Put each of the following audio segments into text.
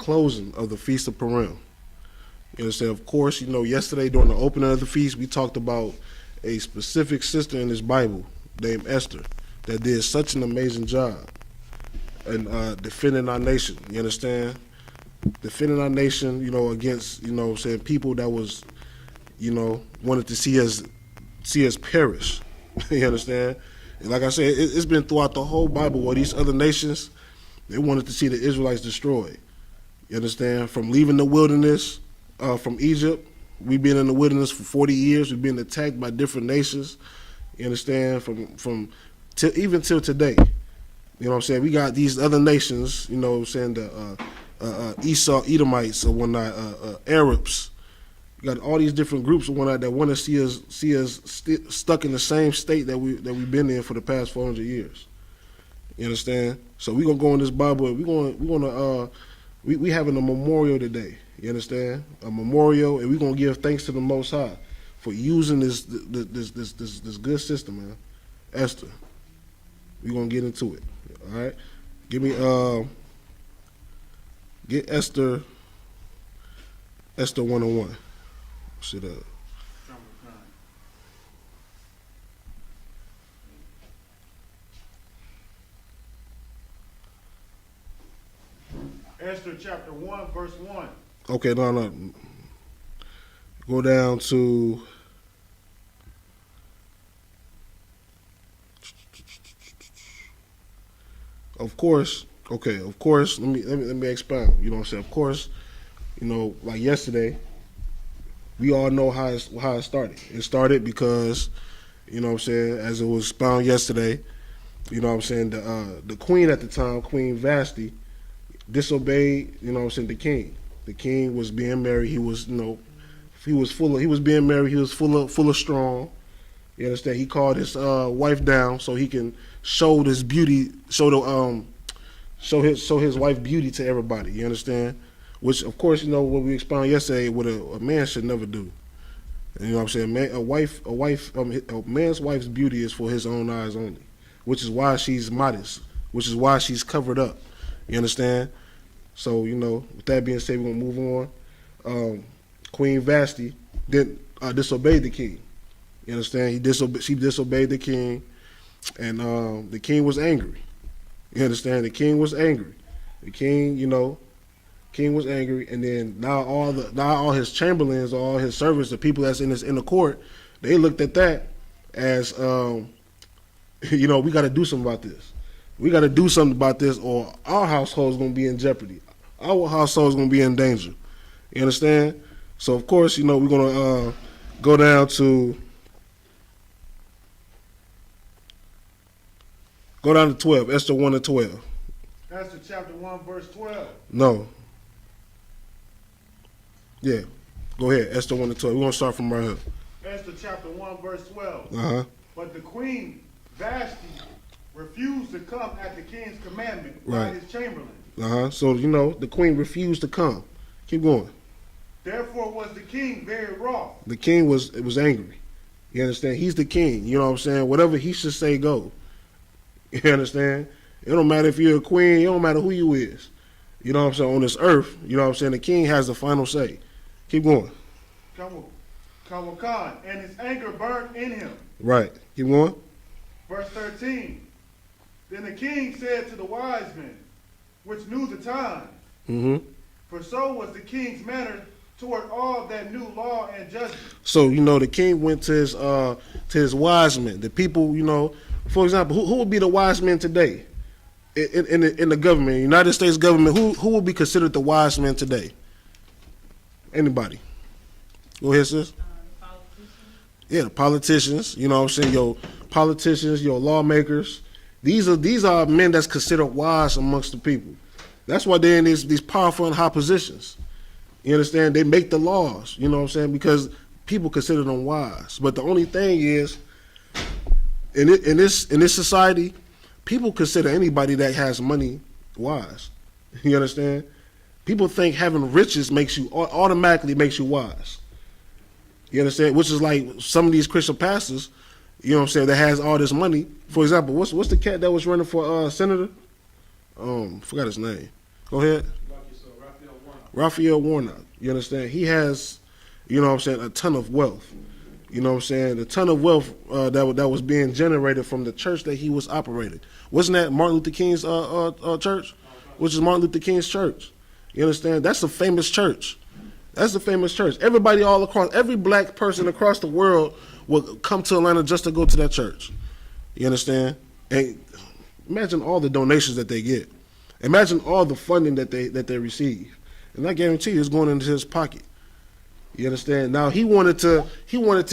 closing of the Feast of Purim. You understand? Of course, yesterday during the opening of the feast, we talked about a specific sister in this Bible named Esther that did such an amazing job in defending our nation. You understand? Defending our nation, against, people that was, wanted to see us perish. You understand? And like I said, it's been throughout the whole Bible where these other nations, they wanted to see the Israelites destroyed. You understand? From leaving the wilderness, from Egypt, we've been in the wilderness for 40 years. We've been attacked by different nations. You understand? Even till today. You know what I'm saying? We got these other nations, the Esau, Edomites or whatnot, Arabs. We got all these different groups and whatnot that want to see us stuck in the same state that we've been in for the past 400 years. You understand? So we're gonna go in this Bible. And we having a memorial today. You understand? A memorial, and we're gonna give thanks to the Most High for using this good system, man. Esther. We're gonna get into it. All right. Give me get Esther 101. Sit up. Esther chapter 1, verse 1. Okay, no. Go down to of course, let me expound. You know what I'm saying? Of course, like yesterday, we all know how it started. It started because, as it was expounded yesterday, the queen at the time, Queen Vashti, disobeyed, the king. The king was being married. He was being married. He was full of strong. You understand? He called his wife down so he can show his beauty, show his wife beauty to everybody. You understand? Which, of course, what we expounded yesterday, what a man should never do. And you know what I'm saying? A man's wife's beauty is for his own eyes only, which is why she's modest, which is why she's covered up. You understand? So, with that being said, we're going to move on. Queen Vashti disobeyed the king. You understand? She disobeyed the king, and the king was angry. You understand? The king was angry. The king, king was angry, and then now all his chamberlains, all his servants, the people that's in the court, they looked at that as, we got to do something about this. We got to do something about this, or our household's going to be in jeopardy. Our household's going to be in danger. You understand? So, of course, we're going to go down to 12, Esther 1 and 12. Esther chapter 1, verse 12. No. Yeah. Go ahead, Esther 1 and 12. We're going to start from right here. Esther chapter 1, verse 12. Uh-huh. But the queen Vashti refused to come at the king's commandment by his chamberlain. Uh-huh. So, the queen refused to come. Keep going. Therefore was the king very wroth. The king was angry. You understand? He's the king. You know what I'm saying? Whatever he should say, go. You understand? It don't matter if you're a queen. It don't matter who you is. You know what I'm saying? On this earth, you know what I'm saying? The king has the final say. Keep going. Khan, and his anger burned in him. Right. Keep going. Verse 13. Then the king said to the wise men, which knew the time, for so was the king's manner toward all that knew law and judgment. So, the king went to his wise men. The people, for example, who would be the wise men today in the government, United States government? Who would be considered the wise men today? Anybody? Go ahead, sis. Yeah, the politicians. You know what I'm saying? Your politicians, your lawmakers. These are men that's considered wise amongst the people. That's why they're in these powerful and high positions. You understand? They make the laws. You know what I'm saying? Because people consider them wise. But the only thing is, in this society, people consider anybody that has money wise. You understand? People think having riches automatically makes you wise. You understand? Which is like some of these Christian pastors, you know what I'm saying, that has all this money. For example, what's the cat that was running for senator? Forgot his name. Go ahead. Raphael Warnock. You understand? He has, you know what I'm saying, a ton of wealth. You know what I'm saying? A ton of wealth that was being generated from the church that he was operating. Wasn't that Martin Luther King's church? Which is Martin Luther King's church. You understand? That's a famous church. That's a famous church. Everybody all across, every black person across the world will come to Atlanta just to go to that church. You understand? And imagine all the donations that they get. Imagine all the funding that they receive. And I guarantee you it's going into his pocket. You understand? Now he wanted to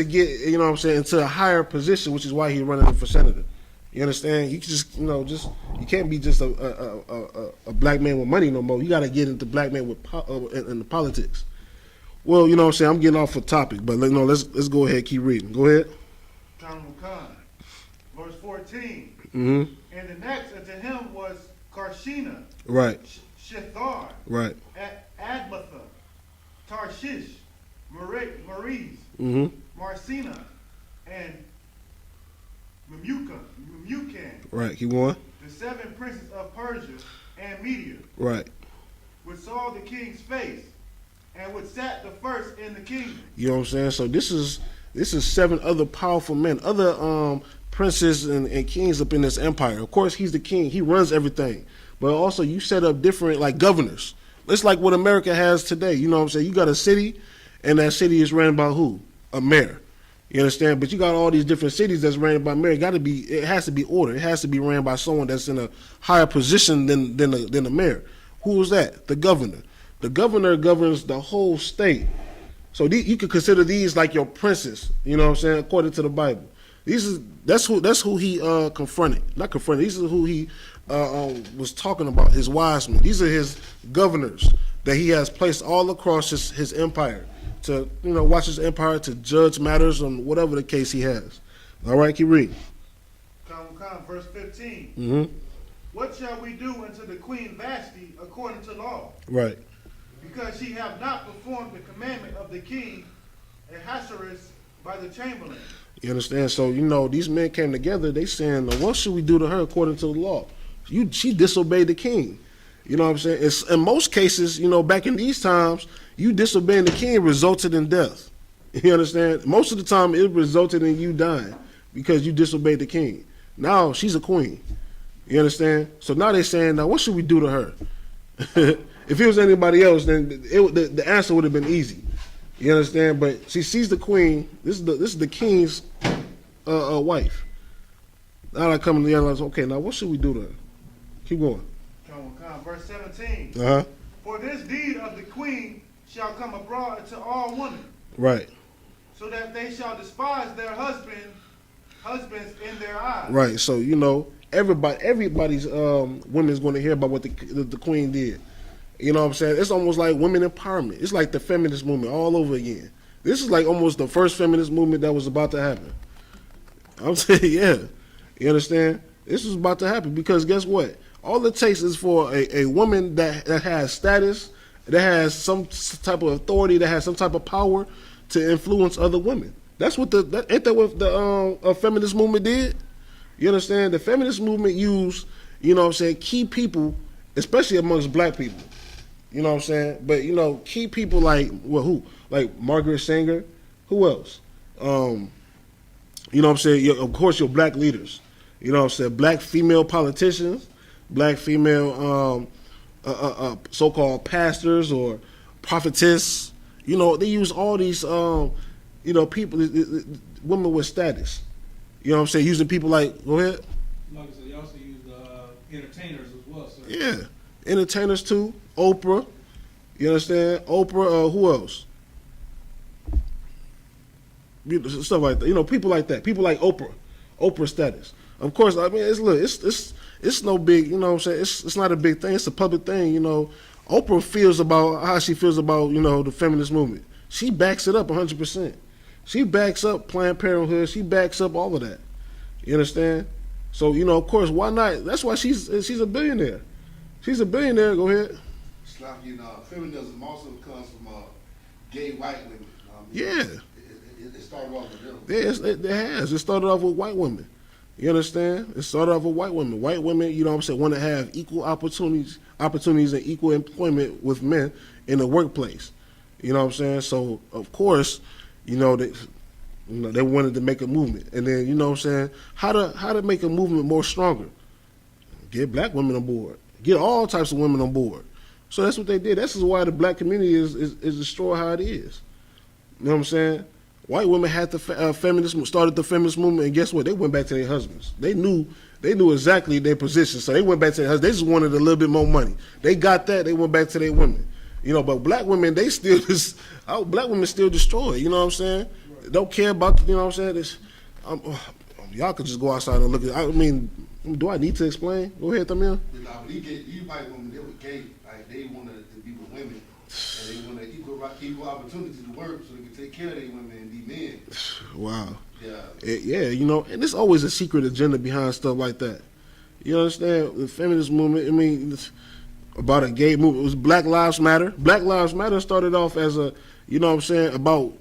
get, you know what I'm saying, into a higher position, which is why he's running for senator. You understand? You just, you know, you can't be just a black man with money no more. You got to get into black man with in the politics. Well, you know what I'm saying, I'm getting off the topic, but you know, let's go ahead, keep reading. Go ahead. Verse 14. Mm-hmm. And the next unto him was Karshina, Right. Shethar, Right. Admatha, Tarshish, Marise, Mm-hmm. Marcina, and Memucan, Right. Keep going. the 7 princes of Persia and Media, Right. which saw the king's face, and which sat the first in the kingdom. You know what I'm saying? So this is 7 other powerful men, other princes and kings up in this empire. Of course, he's the king. He runs everything. But also, you set up different, like, governors. It's like what America has today. You know what I'm saying? You got a city, and that city is ran by who? A mayor. You understand? But you got all these different cities that's ran by mayor. It has to be ordered. It has to be ran by someone that's in a higher position than the mayor. Who is that? The governor. The governor governs the whole state. So you could consider these like your princes. You know what I'm saying? According to the Bible. That's who he confronted. Not confronted. These are who he was talking about. His wise men. These are his governors that he has placed all across his empire to, you know, watch his empire, to judge matters on whatever the case he has. All right, keep reading. Verse 15. Mm-hmm. What shall we do unto the queen Vashti according to law? Right. Because she have not performed the commandment of the king Ahasuerus by the chamberlain. You understand? So, you know, these men came together. They saying, what should we do to her according to the law? She disobeyed the king. You know what I'm saying? It's, in most cases, you know, back in these times, you disobeying the king resulted in death. You understand? Most of the time, it resulted in you dying because you disobeyed the king. Now, she's a queen. You understand? So now they're saying, now, what should we do to her? If it was anybody else, then the answer would have been easy. You understand? But she's the queen. This is the king's wife. Now I come to the other, okay, now what should we do to her? Keep going. Verse 17. Uh-huh. For this deed of the queen shall come abroad to all women. Right. So that they shall despise their husbands in their eyes. Right. So, you know, everybody's women's going to hear about what the queen did. You know what I'm saying? It's almost like women empowerment. It's like the feminist movement all over again. This is like almost the first feminist movement that was about to happen. I'm saying, yeah. You understand? This is about to happen because guess what? All it takes is for a woman that has status, that has some type of authority, that has some type of power to influence other women. That's what ain't that what the feminist movement did? You understand? The feminist movement used, you know what I'm saying, key people, especially amongst black people. You know what I'm saying? But, you know, key people like, well, who? Like Margaret Sanger. Who else? You know what I'm saying? Of course, your black leaders. You know what I'm saying? Black female politicians, black female so-called pastors or prophetess. You know, they use all these, you know, people, women with status. You know what I'm saying? Using people like, go ahead. Like I said, they also use entertainers as well, sir. Yeah. Entertainers too. Oprah. You understand? Oprah, who else? Stuff like that. You know, people like that. People like Oprah. Oprah status. Of course, I mean, it's no big, you know what I'm saying? It's not a big thing. It's a public thing, you know. Oprah feels about how she feels about, you know, the feminist movement. She backs it up 100%. She backs up Planned Parenthood. She backs up all of that. You understand? So, you know, of course, why not? That's why she's a billionaire. She's a billionaire. Go ahead. Islam, you know, feminism also comes from gay white women. Yeah. It started off with them. Yeah, it has. It started off with white women. You understand? It started off with white women. White women, you know what I'm saying, want to have equal opportunities and equal employment with men in the workplace. You know what I'm saying? So, of course, they wanted to make a movement. And then, you know what I'm saying, how to make a movement more stronger? Get black women on board. Get all types of women on board. So that's what they did. This is why the black community is destroyed how it is. You know what I'm saying? White women had the started the feminist movement, and guess what? They went back to their husbands. They knew exactly their position, so they went back to their husbands. They just wanted a little bit more money. They got that. They went back to their women. But black women, black women still destroyed. You know what I'm saying? Right. Don't care about you know what I'm saying? Y'all could just go outside and look at. I mean, do I need to explain? Go ahead, Tamil. These white women, they were gay. Like they wanted to be with women, and they wanted equal opportunity to work, so they could take care of their women and be men. Wow. Yeah. And there's always a secret agenda behind stuff like that. You understand? The feminist movement. I mean, it's about a gay movement. It was Black Lives Matter. Black Lives Matter started off as a, you know what I'm saying, about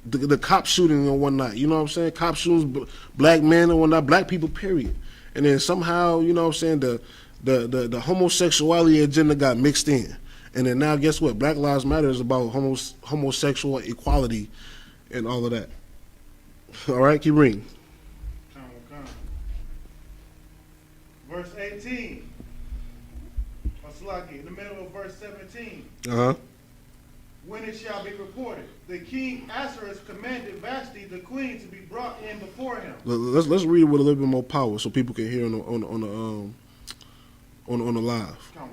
the cop shooting and whatnot. You know what I'm saying? Cop shootings, black men and whatnot, black people, period. And then somehow, you know what I'm saying, the homosexuality agenda got mixed in. And then now, guess what? Black Lives Matter is about homosexual equality and all of that. All right, keep reading. Verse 18. In the middle of verse 17. Uh-huh. When it shall be reported, the king Ahasuerus commanded Vashti the queen to be brought in before him. Let's read it with a little bit more power so people can hear on the live. Come.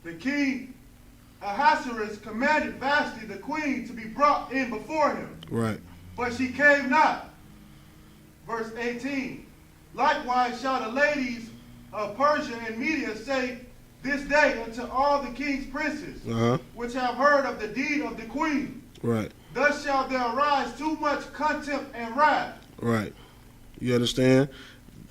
The king Ahasuerus commanded Vashti the queen to be brought in before him. Right. But she came not. Verse 18. Likewise shall the ladies of Persia and Media say this day unto all the king's princes, which have heard of the deed of the queen. Right. Thus shall there arise too much contempt and wrath. Right. You understand?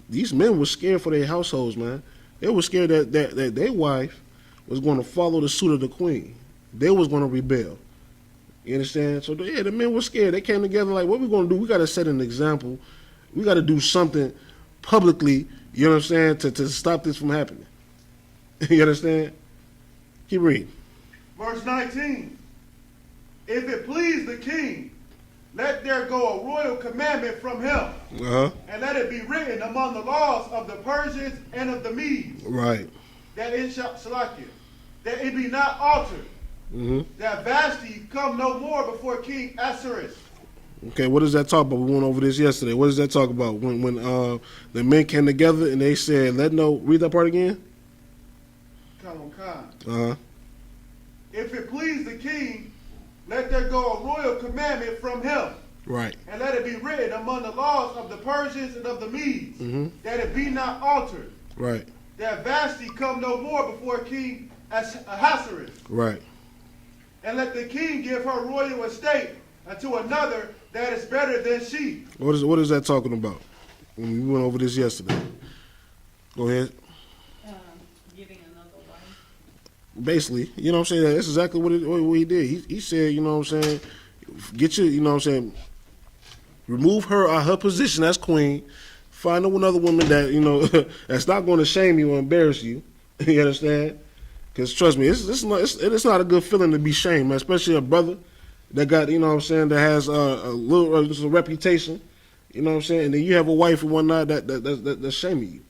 These men were scared for their households, man. They were scared that their wife was going to follow the suit of the queen. They was going to rebel. You understand? So, yeah, the men were scared. They came together like, what we going to do? We got to set an example. We got to do something publicly, you know what I'm saying, to stop this from happening. You understand? Keep reading. Verse 19. If it please the king, let there go a royal commandment from him, and let it be written among the laws of the Persians and of the Medes. Right. That it shall, that it be not altered, that Vashti come no more before King Ahasuerus. Okay, what does that talk about? We went over this yesterday. What does that talk about? When the men came together and they said, read that part again? If it please the king, let there go a royal commandment from him. Right. And let it be written among the laws of the Persians and of the Medes, that it be not altered. Right. That Vashti come no more before King Ahasuerus. Right. And let the king give her royal estate unto another that is better than she. What is that talking about? We went over this yesterday. Go ahead. Giving another wife. Basically, you know what I'm saying? That's exactly what he did. He said, you know what I'm saying, get your, you know what I'm saying, remove her out of her position as queen, find another woman that, you know, that's not going to shame you or embarrass you. You understand? Because trust me, it's not a good feeling to be shamed, man, especially a brother that got, you know what I'm saying, that has a reputation, you know what I'm saying, and then you have a wife and whatnot that's shaming you.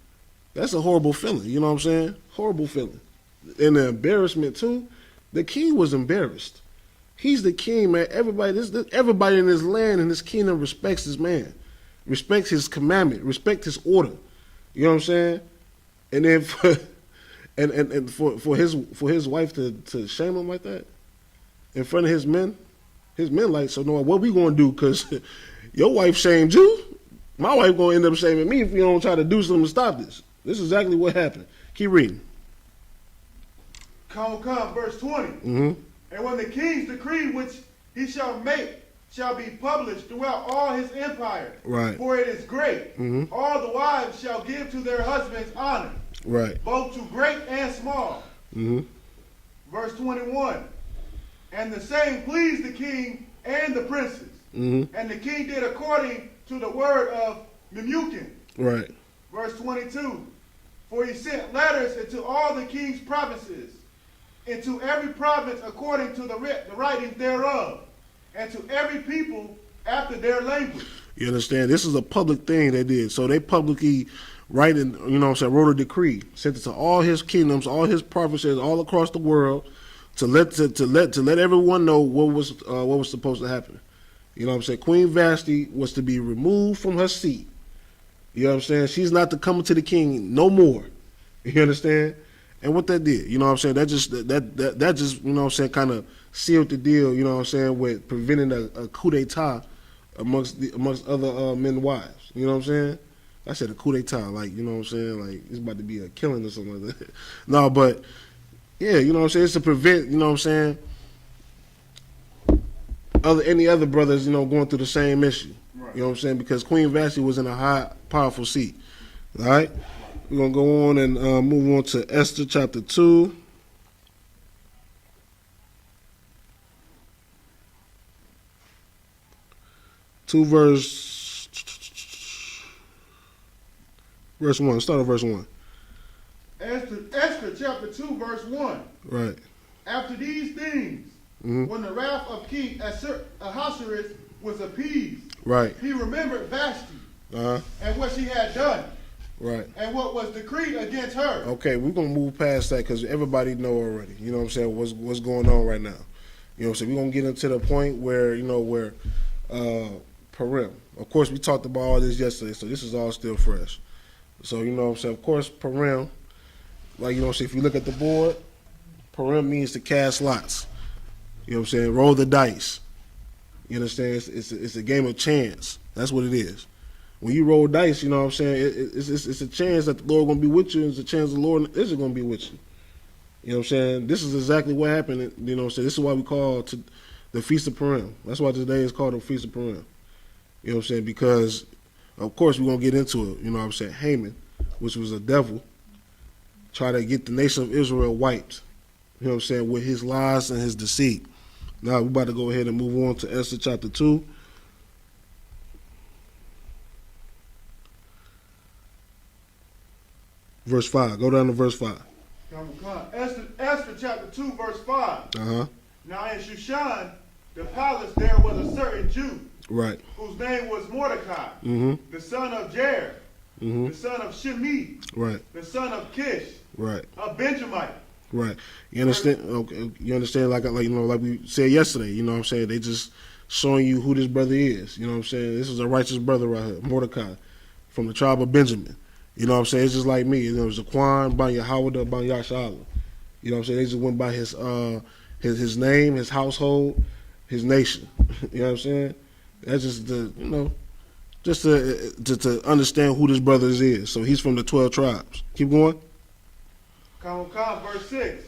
That's a horrible feeling, you know what I'm saying? Horrible feeling. And the embarrassment too, the king was embarrassed. He's the king, man. Everybody in this land and this kingdom respects this man, respects his commandment, respect his order. You know what I'm saying? And then for his wife to shame him like that in front of his men like, so no, what we gonna do? Cause your wife shamed you. My wife gonna end up shaming me if you don't try to do something to stop this. This is exactly what happened. Keep reading. Come, verse 20. And when the king's decree which he shall make shall be published throughout all his empire, right, for it is great, all the wives shall give to their husbands honor, right, both to great and small. Verse 21. And the same pleased the king and the princes. And the king did according to the word of MeWe, Right. Verse 22. For he sent letters into all the king's provinces, into every province according to the writings thereof, and to every people after their language. You understand? This is a public thing they did. So they publicly writing, wrote a decree, sent it to all his kingdoms, all his provinces, all across the world, to let everyone know what was supposed to happen. You know what I'm saying? Queen Vashti was to be removed from her seat. You know what I'm saying? She's not to come to the king no more. You understand? And what that did, you know what I'm saying? That just you know what I'm saying, kind of sealed the deal, you know what I'm saying, with preventing a coup d'etat amongst other men and wives. You know what I'm saying? I said a coup d'etat, like, you know what I'm saying, like it's about to be a killing or something like that. No, but yeah, you know what I'm saying, it's to prevent, you know what I'm saying, any other brothers, going through the same issue. Right. You know what I'm saying? Because Queen Vashti was in a high, powerful seat. All right? We're going to go on and move on to Esther chapter 2. Verse 1. Start at verse 1. Esther chapter 2, verse 1. Right. After these things, when the wrath of King Ahasuerus was appeased, Right. he remembered Vashti Uh-huh. and what she had done, Right. and what was decreed against her. Okay, we're going to move past that because everybody know already, you know what I'm saying, what's going on right now. You know what I'm saying? We're going to get into the point where, Purim. Of course, we talked about all this yesterday, so this is all still fresh. So, you know what I'm saying, of course, Purim, like, you know what I'm saying, if you look at the board, Purim means to cast lots. You know what I'm saying? Roll the dice. You understand? It's a game of chance. That's what it is. When you roll dice, you know what I'm saying, it's a chance that the Lord going to be with you, and it's a chance the Lord isn't going to be with you. You know what I'm saying? This is exactly what happened. You know what I'm saying? This is why we call the Feast of Purim. That's why today is called the Feast of Purim. You know what I'm saying? Because, of course, we're going to get into it. You know what I'm saying? Haman, which was a devil, tried to get the nation of Israel wiped. You know what I'm saying? With his lies and his deceit. Now, we're about to go ahead and move on to Esther chapter 2. Verse 5. Go down to verse 5. Come. Esther chapter 2, verse 5. Uh-huh. Now in Shushan, the palace, there was a certain Jew, Right. whose name was Mordecai, Mm-hmm. the son of Jair, Mm-hmm. the son of Shimei, Right. the son of Kish, Right. a Benjamite. Right. You understand? Okay. You understand? Like we said yesterday. You know what I'm saying? They just showing you who this brother is. You know what I'm saying? This is a righteous brother right here, Mordecai, from the tribe of Benjamin. You know what I'm saying? It's just like me. You know, it's Zaquan, by Yahanna, by Yashala. You know what I'm saying? They just went by his name, his household, his nation. You know what I'm saying? That's just just to understand who this brother is. So he's from the 12 tribes. Keep going. Come, verse 6.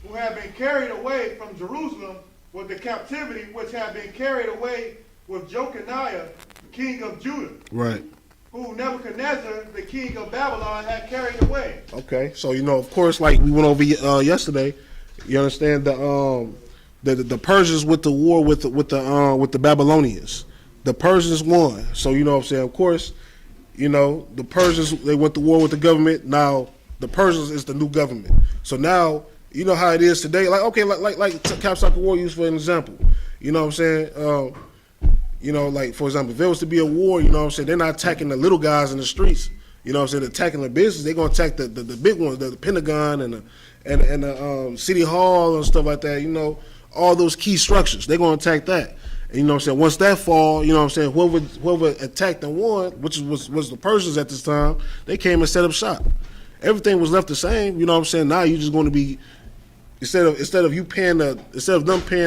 Who have been carried away from Jerusalem with the captivity which have been carried away with Jeconiah, king of Judah. Right. Who Nebuchadnezzar, the king of Babylon, had carried away. Okay. So, of course, like we went over yesterday, you understand the Persians with the war with the Babylonians. The Persians won. So, you know what I'm saying? Of course, the Persians, they went to war with the government. Now, the Persians is the new government. So now, you know how it is today. Like, okay, like Capsoccer War used for an example. You know what I'm saying? Like, for example, if there was to be a war, you know what I'm saying, they're not attacking the little guys in the streets. You know what I'm saying? They're attacking the business. They're going to attack the big ones, the Pentagon and the City Hall and stuff like that. All those key structures. They're going to attack that. And, you know what I'm saying? Once that fall, you know what I'm saying, whoever attacked and won, which was the Persians at this time, they came and set up shop. Everything was left the same. You know what I'm saying? Now you're just going to be, instead of them paying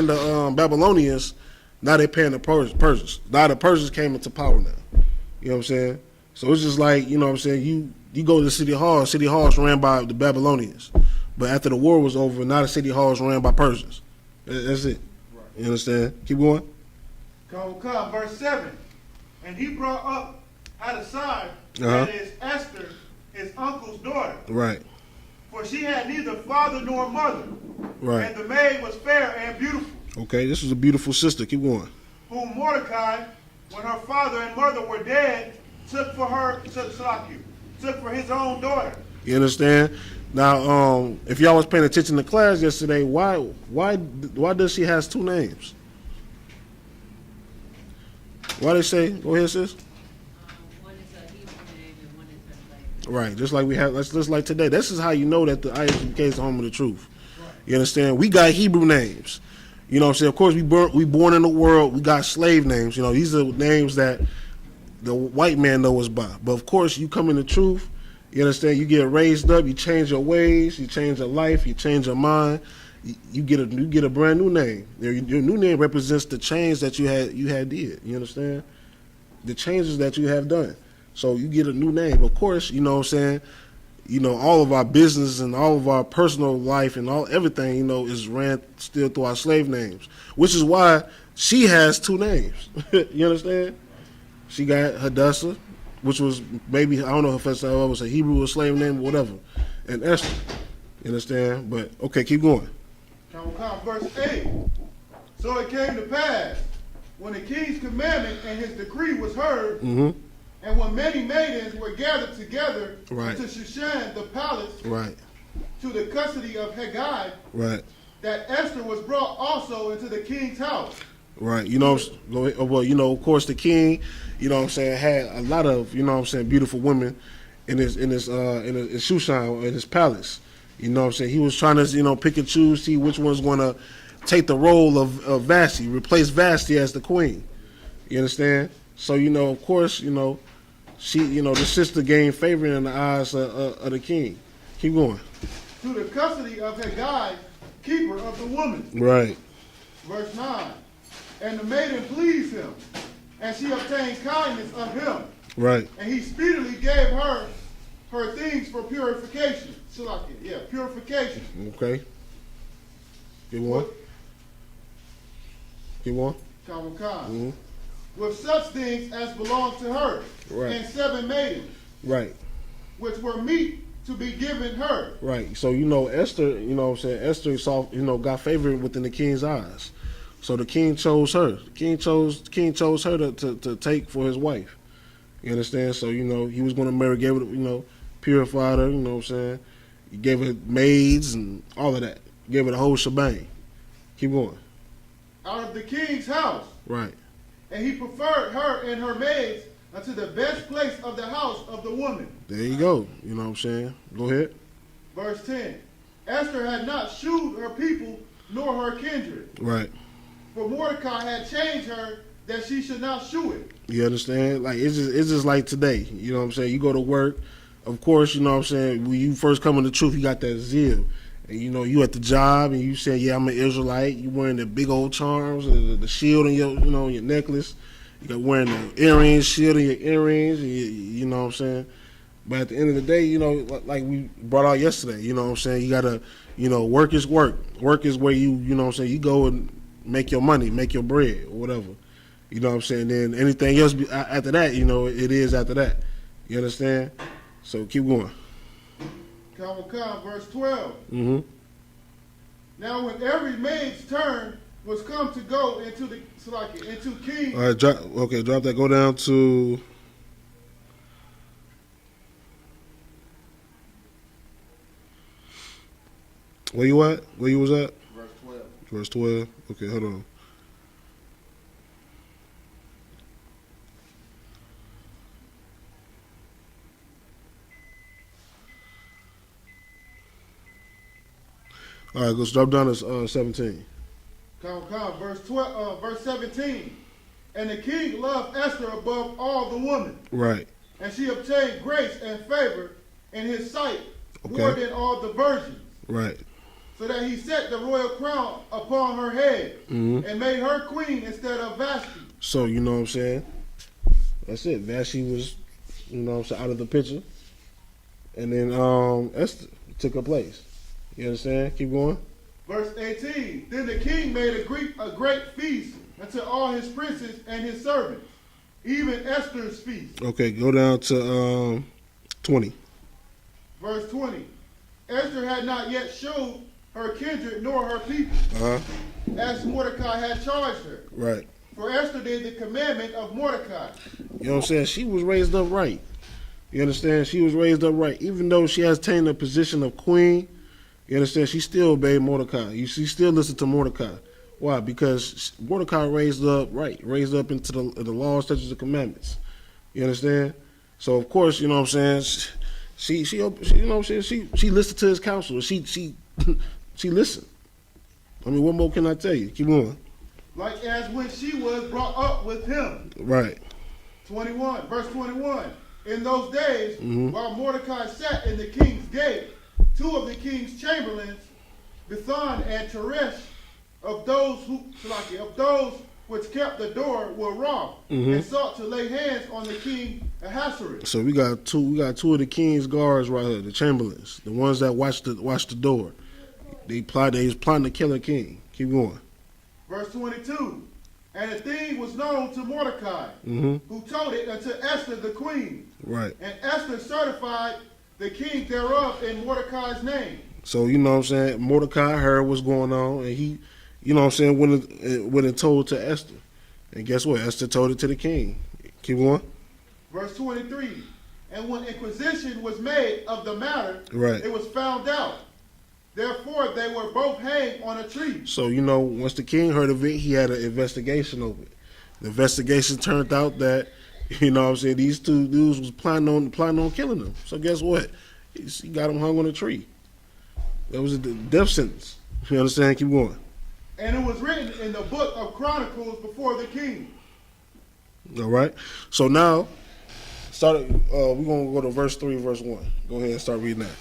the Babylonians, now they're paying the Persians. Now the Persians came into power now. You know what I'm saying? So it's just like, you know what I'm saying, you go to the City Hall is ran by the Babylonians. But after the war was over, now the City Hall is ran by Persians. That's it. Right. You understand? Keep going. Come, verse 7. And he brought up Hadasai, Uh-huh. that is Esther, his uncle's daughter. Right. For she had neither father nor mother. Right. And the maid was fair and beautiful. Okay, this is a beautiful sister. Keep going. Whom Mordecai, when her father and mother were dead, took for his own daughter. You understand? Now, if y'all was paying attention to class yesterday, why does she has two names? Why they say? Go ahead, sis. One is a Hebrew name and one is a Right, just like we have. Just like today. This is how you know that the I.S.U.P.K is the home of the truth. You understand? We got Hebrew names. You know what I'm saying? Of course, we born in the world. We got slave names. You know, these are names that the white man knows by. But of course, you come in the truth. You understand? You get raised up. You change your ways. You change your life. You change your mind. You get a brand new name. Your new name represents the change that you had did. You understand? The changes that you have done. So you get a new name. Of course, you know what I'm saying? You know, all of our business and all of our personal life and everything, you know, is ran still through our slave names, which is why she has two names. You understand? She got Hadassah, which was maybe, I don't know if it was a Hebrew or slave name or whatever, and Esther. You understand? But, okay, keep going. Verse 8. So it came to pass, when the king's commandment and his decree was heard, and when many maidens were gathered together to Shushan the palace, to the custody of Haggai, that Esther was brought also into the king's house. Right. You know, well, you know, of course, the king, you know what I'm saying, had a lot of, you know what I'm saying, beautiful women in his Shushan, in his palace. You know what I'm saying? He was trying to, you know, pick and choose, see which one's going to take the role of Vashti, replace Vashti as the queen. You understand? So, you know, of course, you know, she, you know, the sister gained favor in the eyes of the king. Keep going. To the custody of Haggai, keeper of the woman. Right. Verse 9. And the maiden pleased him, and she obtained kindness of him. Right. And he speedily gave her things for purification. Purification. Okay. Keep on. Keep on. With such things as belonged to her, and 7 maidens, which were meet to be given her. Right. So, you know, Esther, you know what I'm saying, Esther saw, you know, got favor within the king's eyes. So the king chose her. The king chose her to take for his wife. You understand? So, you know, he was going to marry, gave her, you know, purified her, you know what I'm saying? He gave her maids and all of that. Gave her the whole shebang. Keep going. Out of the king's house. Right. And he preferred her and her maids unto the best place of the house of the woman. There you go. You know what I'm saying? Go ahead. Verse 10. Esther had not shewed her people nor her kindred. Right. For Mordecai had changed her that she should not shew it. You understand? Like, it's just like today. You know what I'm saying? You go to work. Of course, you know what I'm saying, when you first come in the truth, you got that zeal. And, you know, you at the job and you say, yeah, I'm an Israelite. You wearing the big old charms, the shield in your, you know, your necklace. You got wearing the earrings, shield in your earrings. You know what I'm saying? But at the end of the day, you know, like we brought out yesterday, you know what I'm saying? You got to, you know, work is work. Work is where you know what I'm saying, you go and make your money, make your bread or whatever. You know what I'm saying? Then anything else after that, you know, it is after that. You understand? So keep going. Verse 12. Now when every maid's turn was come to go into king. All right, drop that. Go down to. Where you at? Where you was at? Verse 12. Verse 12. Okay, hold on. All right, let's drop down to 17. Verse 12, verse 17. And the king loved Esther above all the women. Right. And she obtained grace and favor in his sight more than all the virgins. Right. So that he set the royal crown upon her head and made her queen instead of Vashti. So, you know what I'm saying? That's it. Vashti was, you know what I'm saying, out of the picture. And then Esther took her place. You understand? Keep going. Verse 18. Then the king made a great feast unto all his princes and his servants, even Esther's feast. Okay, go down to 20. Verse 20. Esther had not yet showed her kindred nor her people, as Mordecai had charged her. Right. For Esther did the commandment of Mordecai. You know what I'm saying? She was raised up right. You understand? She was raised up right. Even though she has attained the position of queen, you understand? She still obeyed Mordecai. She still listened to Mordecai. Why? Because Mordecai raised up right, raised up into the laws, statutes, and commandments. You understand? So of course, you know what I'm saying. She you know what I'm saying. She listened to his counsel. She she listened. I mean, what more can I tell you? Keep going. Like as when she was brought up with him. Right. 21, verse 21. In those days, while Mordecai sat in the king's gate, two of the king's chamberlains, Bithan and Teresh, of those which kept the door, were wroth, and sought to lay hands on the king Ahasuerus. So we got two of the king's guards right here, the chamberlains, the ones that watch the door. They was plotting to kill the king. Keep going. Verse 22. And the thing was known to Mordecai, who told it unto Esther the queen. Right. And Esther certified the king thereof in Mordecai's name. So, you know what I'm saying, Mordecai heard what's going on, and he, you know what I'm saying, went and told to Esther. And guess what? Esther told it to the king. Keep going. Verse 23. And when inquisition was made of the matter, right, it was found out. Therefore, they were both hanged on a tree. So, you know, once the king heard of it, he had an investigation over it. The investigation turned out that, you know what I'm saying, these two dudes was planning on killing them. So guess what? He got them hung on a tree. That was a death sentence. You understand? Keep going. And it was written in the book of Chronicles before the king. All right. So now, we're going to go to verse 3, verse 1. Go ahead and start reading that.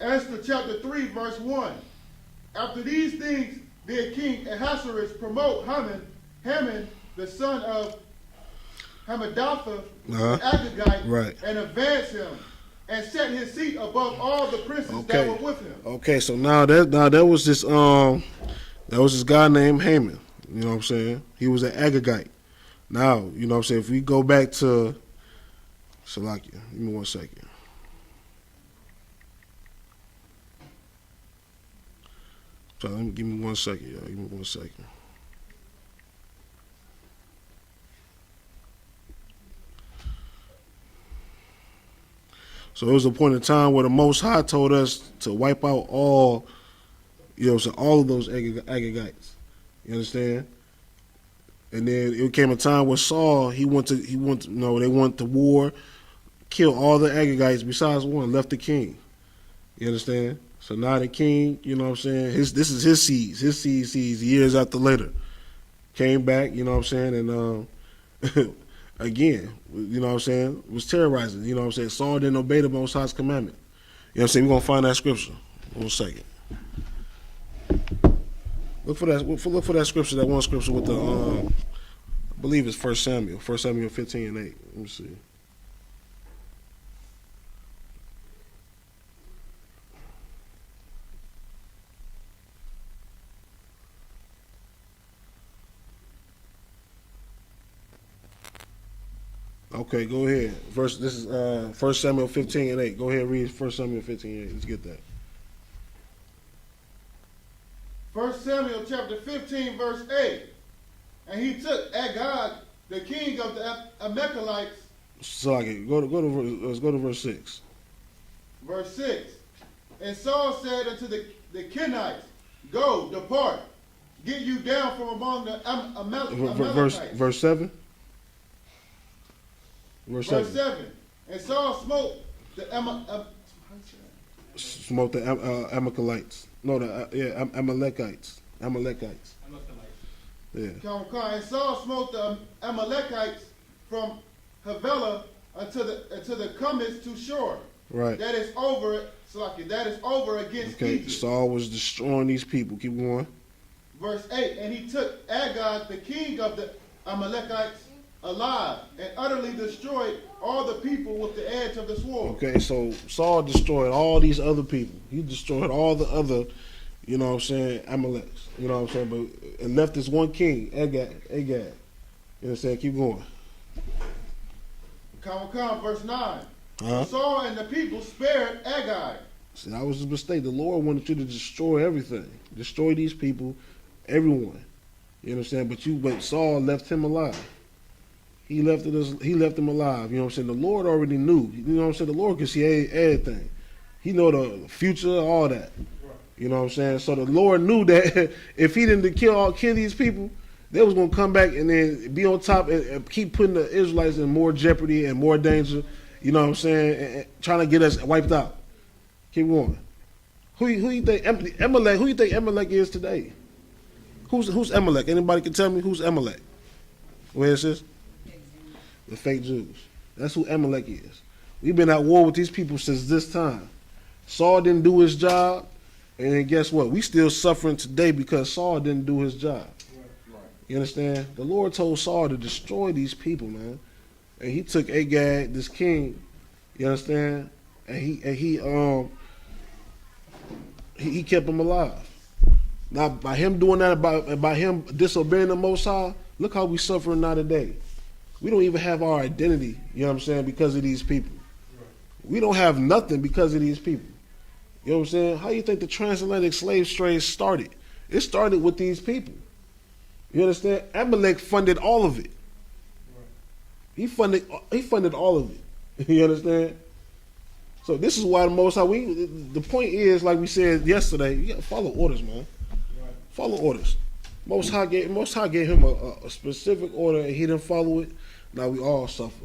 Esther chapter 3, verse 1. After these things did King Ahasuerus promote Haman, the son of Hammedatha, the Agagite, right, and advance him, and set his seat above all the princes that were with him. Okay, so now there was this guy named Haman. You know what I'm saying? He was an Agagite. Now, you know what I'm saying, if we go back to Salakia, give me 1 second. So give me 1 second, y'all. Give me 1 second. So it was a point in time where the Most High told us to wipe out all, you know, so all of those Agagites. You understand? And then it came a time where Saul, they went to war, kill all the Agagites besides one, left the king. You understand? So now the king, you know what I'm saying, this is his seeds years after later. Came back, you know what I'm saying, and again, you know what I'm saying, was terrorizing, you know what I'm saying. Saul didn't obey the Most High's commandment. You know what I'm saying, we're going to find that scripture. 1 second. Look for that scripture, that one scripture with the, I believe it's 1 Samuel 15 and 8. Let me see. Okay, go ahead. This is 1 Samuel 15 and 8. Go ahead and read 1 Samuel 15 and 8. Let's get that. 1 Samuel chapter 15, verse 8. And he took Agag, the king of the Amalekites. Let's go to verse 6. Verse 6. And Saul said unto the Kenites, Go, depart, get you down from among the Amalekites. Verse 7. Verse 7. And Saul smote the Amalekites. No, Amalekites. Yeah. And Saul smote the Amalekites from Havilah unto the comest to shore. Right. That is over, against Egypt. Saul was destroying these people. Keep going. Verse 8. And he took Agag, the king of the Amalekites, alive, and utterly destroyed all the people with the edge of the sword. Okay, so Saul destroyed all these other people. He destroyed all the other, you know what I'm saying, Amaleks. You know what I'm saying? But and left this one king, Agag. You know what I'm saying? Keep going. Verse 9. Saul and the people spared Agag. See, that was a mistake. The Lord wanted you to destroy everything. Destroy these people everyone. You know what I'm saying? But Saul left him alive. He left him alive. You know what I'm saying? The Lord already knew. You know what I'm saying? The Lord can see everything. He know the future, all that. You know what I'm saying? So the Lord knew that if he didn't kill these people, they was gonna come back and then be on top and keep putting the Israelites in more jeopardy and more danger. You know what I'm saying? And trying to get us wiped out. Keep going. Who you think Amalek? Who you think Amalek is today? Who's Amalek? Anybody can tell me who's Amalek? Where is this? The fake Jews. That's who Amalek is. We've been at war with these people since this time. Saul didn't do his job, and then guess what? We still suffering today because Saul didn't do his job. You understand? The Lord told Saul to destroy these people, man. And he took Agag, this king, you understand? And he kept him alive. Now, by him doing that, by him disobeying the Most High, look how we suffering now today. We don't even have our identity, you know what I'm saying, because of these people. We don't have nothing because of these people. You know what I'm saying? How do you think the transatlantic slave trade started? It started with these people. You understand? Amalek funded all of it. He funded all of it. You understand? So this is why the Most High, the point is, like we said yesterday, you gotta follow orders, man. Follow orders. Most High gave him a specific order, and he didn't follow it. Now we all suffer.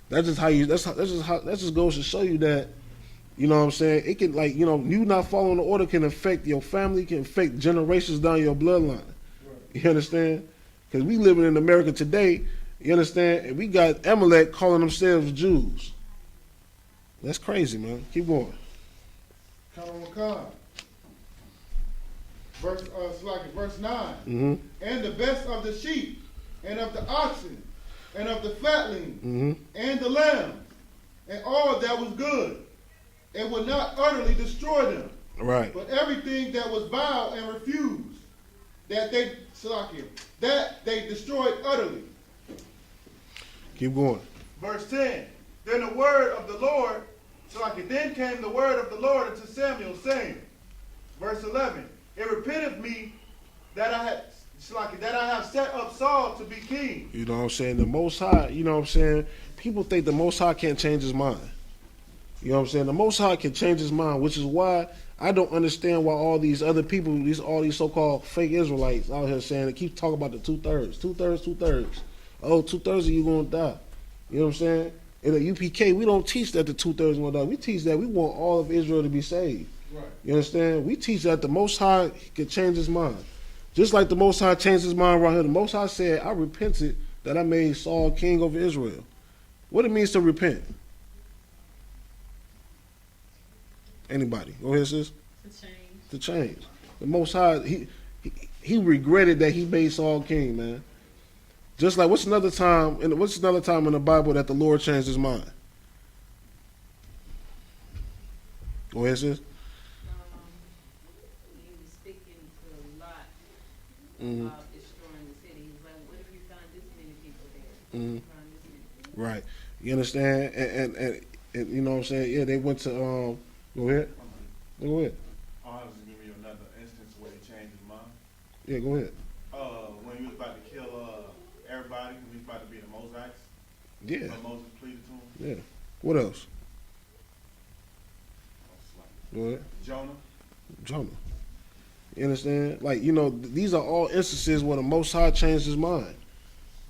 That just goes to show you that, you know what I'm saying, it can, like, you know, you not following the order can affect your family, can affect generations down your bloodline. You understand? Because we living in America today, you understand, and we got Amalek calling themselves Jews. That's crazy, man. Keep going. Verse 9. Mm-hmm. And the best of the sheep, and of the oxen, and of the fatlings, Mm-hmm. and the lambs, and all that was good, and would not utterly destroy them. Right. But everything that was vile and refused, that they destroyed utterly. Keep going. Verse 10. Then the word of the Lord, then came the word of the Lord unto Samuel, saying, verse 11, it repenteth me that I have set up Saul to be king. You know what I'm saying? The Most High, you know what I'm saying? People think the Most High can't change his mind. You know what I'm saying? The Most High can change his mind, which is why I don't understand why all these other people, all these so-called fake Israelites out here saying, they keep talking about the 2/3. 2/3, 2/3. Oh, 2/3 of you going to die. You know what I'm saying? In the UPK, we don't teach that the 2/3 going to die. We teach that we want all of Israel to be saved. Right. You understand? We teach that the Most High can change his mind. Just like the Most High changed his mind right here. The Most High said, I repented that I made Saul king over Israel. What it means to repent? Anybody? Go ahead, sis. To change. To change. The Most High, he regretted that he made Saul king, man. Just like what's another time in the Bible that the Lord changed his mind? Go ahead, sis. He was speaking to Lot Mhm. about destroying the city. He was like, what if you find this many people there? Mhm. Find this many. Right. You understand? And you know what I'm saying? Yeah, they went to go ahead. Go ahead. I'll just give you another instance where he changed his mind. Yeah, go ahead. When he was about to kill everybody, when he was about to be the Mosaites, Yeah. when Moses pleaded to him. Yeah. What else? Go ahead. Jonah. You understand? Like, you know, these are all instances where the Most High changed his mind.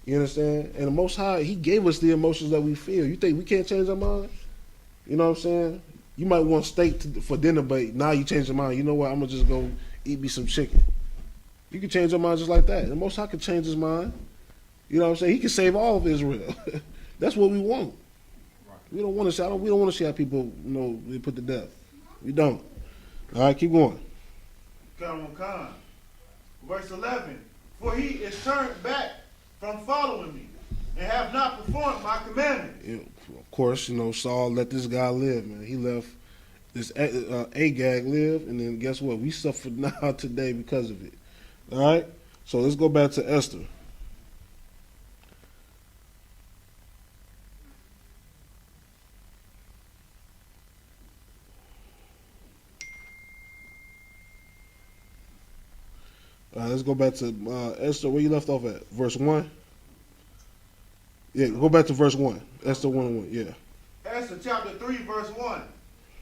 You understand? And the Most High, he gave us the emotions that we feel. You think we can't change our mind? You know what I'm saying? You might want steak for dinner, but now you change your mind. You know what? I'm going to just go eat me some chicken. You can change your mind just like that. The Most High can change his mind. You know what I'm saying? He can save all of Israel. That's what we want. We don't want to see. We don't want to see how people, you know, they put to death. We don't. All right, keep going. Verse 11. For he is turned back from following me, and have not performed my commandments. You know, of course, you know, Saul let this guy live, man. He left this Agag live, and then guess what? We suffer now today because of it. All right? So let's go back to Esther. All right, let's go back to Esther. Where you left off at? Verse 1? Yeah, go back to verse 1. Esther 1:1, yeah. Esther chapter 3, verse 1.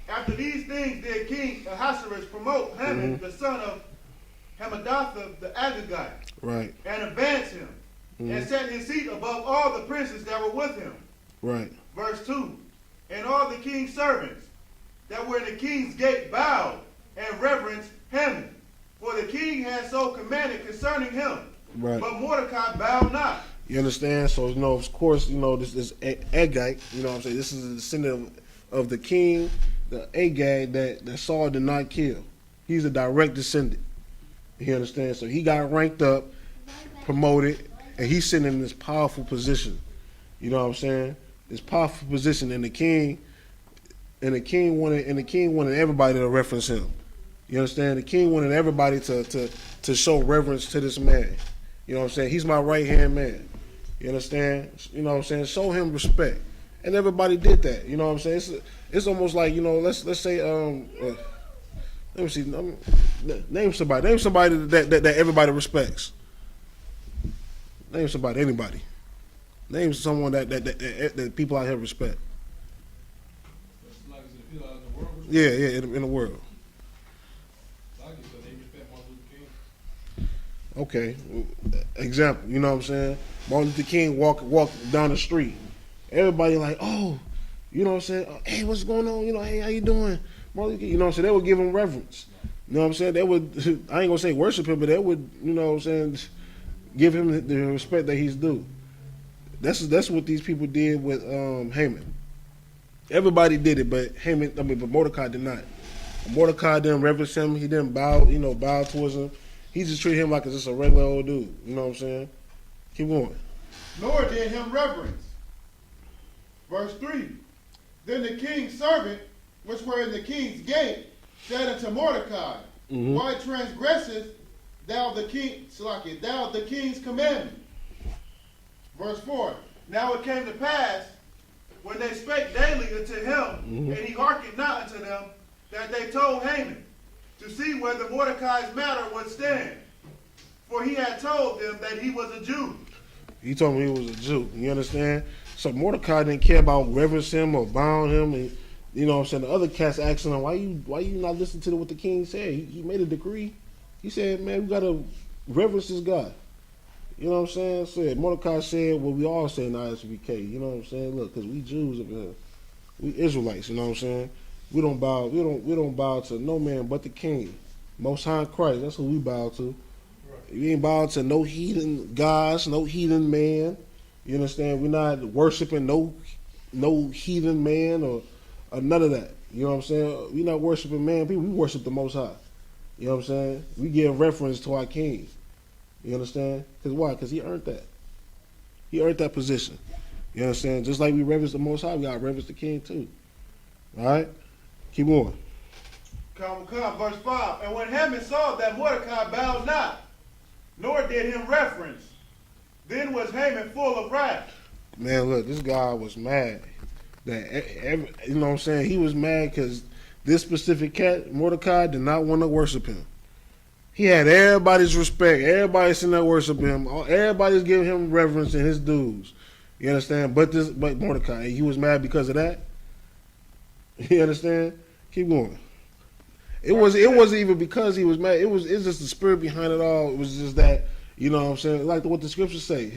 After these things did King Ahasuerus promote Haman, the son of Hammedatha the Agagite, Right, and advance him, and set his seat above all the princes that were with him. right. Verse 2. And all the king's servants that were in the king's gate bowed and reverenced Haman, for the king had so commanded concerning him. Right. But Mordecai bowed not. You understand? So, of course, this is Agag, what I'm saying? This is a descendant of the king, the Agag that Saul did not kill. He's a direct descendant. You understand? So he got ranked up, promoted, and he's sitting in this powerful position. You know what I'm saying? This powerful position, and the king wanted everybody to reference him. You understand? The king wanted everybody to show reverence to this man. You know what I'm saying? He's my right hand man. You understand? You know what I'm saying? Show him respect, and everybody did that. You know what I'm saying? It's almost like, let's say let me see. Name somebody. Name somebody that everybody respects. Name somebody. Anybody. Name someone that people out here respect. It's like I said, people out in the world respect. Yeah, in the world. Like I said, they respect Martin Luther King. Okay, example. You know what I'm saying? Martin Luther King walk down the street. Everybody like, oh, you know what I'm saying? Oh, hey, what's going on? Hey, how you doing? Martin Luther King. You know what I'm saying? They would give him reverence. You know what I'm saying? They would, I ain't gonna say worship him, but they would, you know what I'm saying, give him the respect that he's due. That's what these people did with Haman. Everybody did it, but but Mordecai did not. Mordecai didn't reverence him. He didn't bow towards him. He just treated him like just a regular old dude. You know what I'm saying? Keep going. Nor did him reverence. Verse 3. Then the king's servant, which were in the king's gate, said unto Mordecai, Why transgressest thou the king's commandment? Verse 4. Now it came to pass, when they spake daily unto him, and he hearkened not unto them, that they told Haman, to see whether Mordecai's matter would stand. For he had told them that he was a Jew. He told me he was a Jew. You understand? So Mordecai didn't care about reverencing him or bowing him. And, you know what I'm saying? The other cats asking him, why you not listening to what the king said? He made a decree. He said, man, we got to reverence this guy. You know what I'm saying? Mordecai said what we all say in I.S.U.P.K. You know what I'm saying? Look, because we Jews up here. We Israelites, you know what I'm saying? We don't bow to no man but the king. Most High Christ, that's who we bow to. We ain't bow to no heathen gods, no heathen man. You understand? We're not worshiping no heathen man or none of that. You know what I'm saying? We're not worshiping man. People, we worship the Most High. You know what I'm saying? We give reference to our king. You understand? Because why? Because he earned that. He earned that position. You understand? Just like we reverence the Most High, we got to reverence the king too. All right? Keep going. Come, verse 5. And when Haman saw that Mordecai bowed not, nor did him reference, then was Haman full of wrath. Man, look, this guy was mad. You know what I'm saying? He was mad because this specific cat, Mordecai, did not want to worship him. He had everybody's respect. Everybody's sitting there worshiping him. Everybody's giving him reverence and his dues. You understand? But Mordecai, he was mad because of that. You understand? Keep going. It wasn't even because he was mad. It's just the spirit behind it all. It was just that, you know what I'm saying? Like what the scriptures say.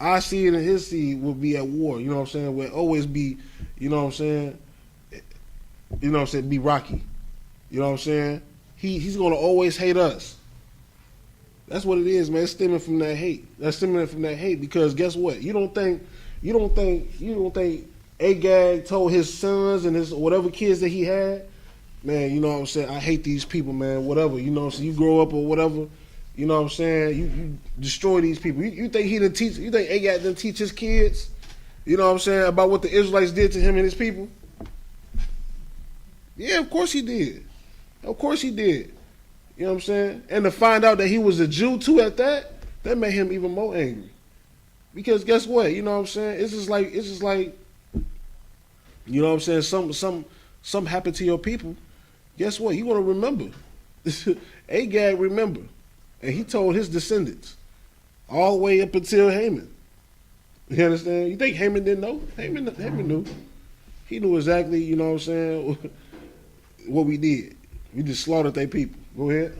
Our seed and his seed will be at war. You know what I'm saying? Will always be, you know what I'm saying? You know what I'm saying? Be rocky. You know what I'm saying? He's gonna always hate us. That's what it is, man. It's stemming from that hate. That's stemming from that hate because guess what? You don't think Agag told his sons and his whatever kids that he had, man, you know what I'm saying? I hate these people, man. Whatever, you know what I'm saying? You grow up or whatever, you know what I'm saying? You destroy these people. You think he didn't teach? You think Agag didn't teach his kids? You know what I'm saying? About what the Israelites did to him and his people? Yeah, of course he did. Of course he did. You know what I'm saying? And to find out that he was a Jew too at that made him even more angry. Because guess what? You know what I'm saying? It's just like, you know what I'm saying? Something happened to your people. Guess what? You're gonna remember. Agag remember. And he told his descendants all the way up until Haman. You understand? You think Haman didn't know? Haman knew. He knew exactly, you know what I'm saying, what we did. We just slaughtered their people. Go ahead.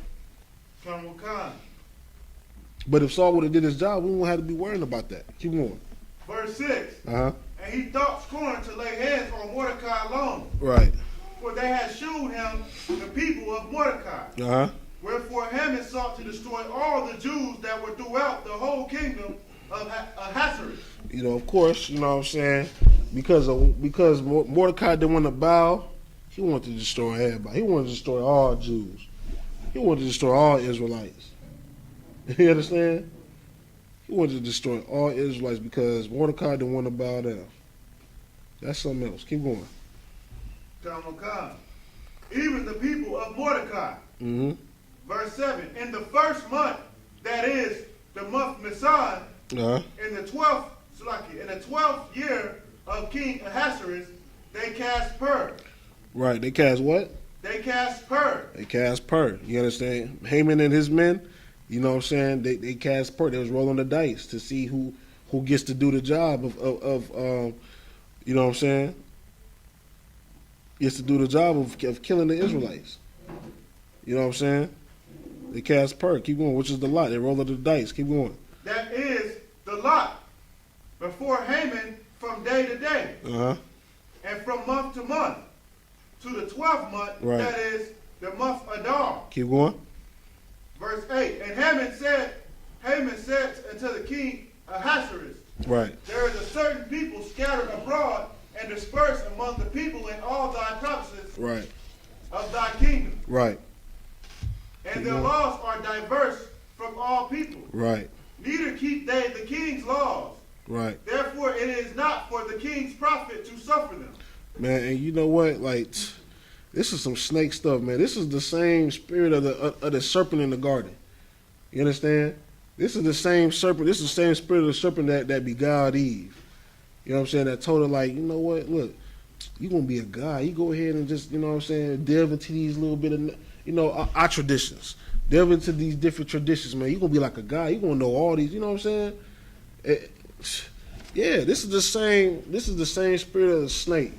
Come Khan. But if Saul would have did his job, we wouldn't have to be worrying about that. Keep going. Verse 6. Uh-huh. And he thought scorn to lay hands on Mordecai alone, Right. for they had shewed him the people of Mordecai. Uh-huh. Wherefore Haman sought to destroy all the Jews that were throughout the whole kingdom of Ahasuerus. You know, of course, you know what I'm saying, because Mordecai didn't want to bow, he wanted to destroy everybody. He wanted to destroy all Jews. He wanted to destroy all Israelites. You understand? He wanted to destroy all Israelites because Mordecai didn't want to bow down. That's something else. Keep going. Come Khan. Even the people of Mordecai. Mm-hmm. Verse 7. In the first month, that is the month Nisan, Uh-huh. in the 12th year of King Ahasuerus, they cast Pur. Right. They cast what? They cast Pur. They cast Pur. You understand? Haman and his men, you know what I'm saying? They cast Pur. They was rolling the dice to see who gets to do the job of you know what I'm saying? Gets to do the job of killing the Israelites. You know what I'm saying? They cast Pur. Keep going. Which is the lot? They roll the dice. Keep going. That is the lot before Haman from day to day Uh-huh. and from month to month to the 12th month, Right. that is the month Adar. Keep going. Verse 8. And Haman said unto the king Ahasuerus, Right. there is a certain people scattered abroad and dispersed among the people in all thy provinces Right. of thy kingdom. Right. And their laws are diverse from all people. Right. Neither keep they the king's laws. Right. Therefore it is not for the king's profit to suffer them. Man, and you know what? Like, this is some snake stuff, man. This is the same spirit of the serpent in the garden. You understand? This is the same serpent. This is the same spirit of the serpent that beguiled Eve. You know what I'm saying? That told her, like, you know what? Look, you're going to be a guy. You go ahead and just, you know what I'm saying, delve into these little bit of, you know, our traditions. Delve into these different traditions, man. You're going to be like a guy. You're going to know all these, you know what I'm saying? Yeah, this is the same spirit of the snake.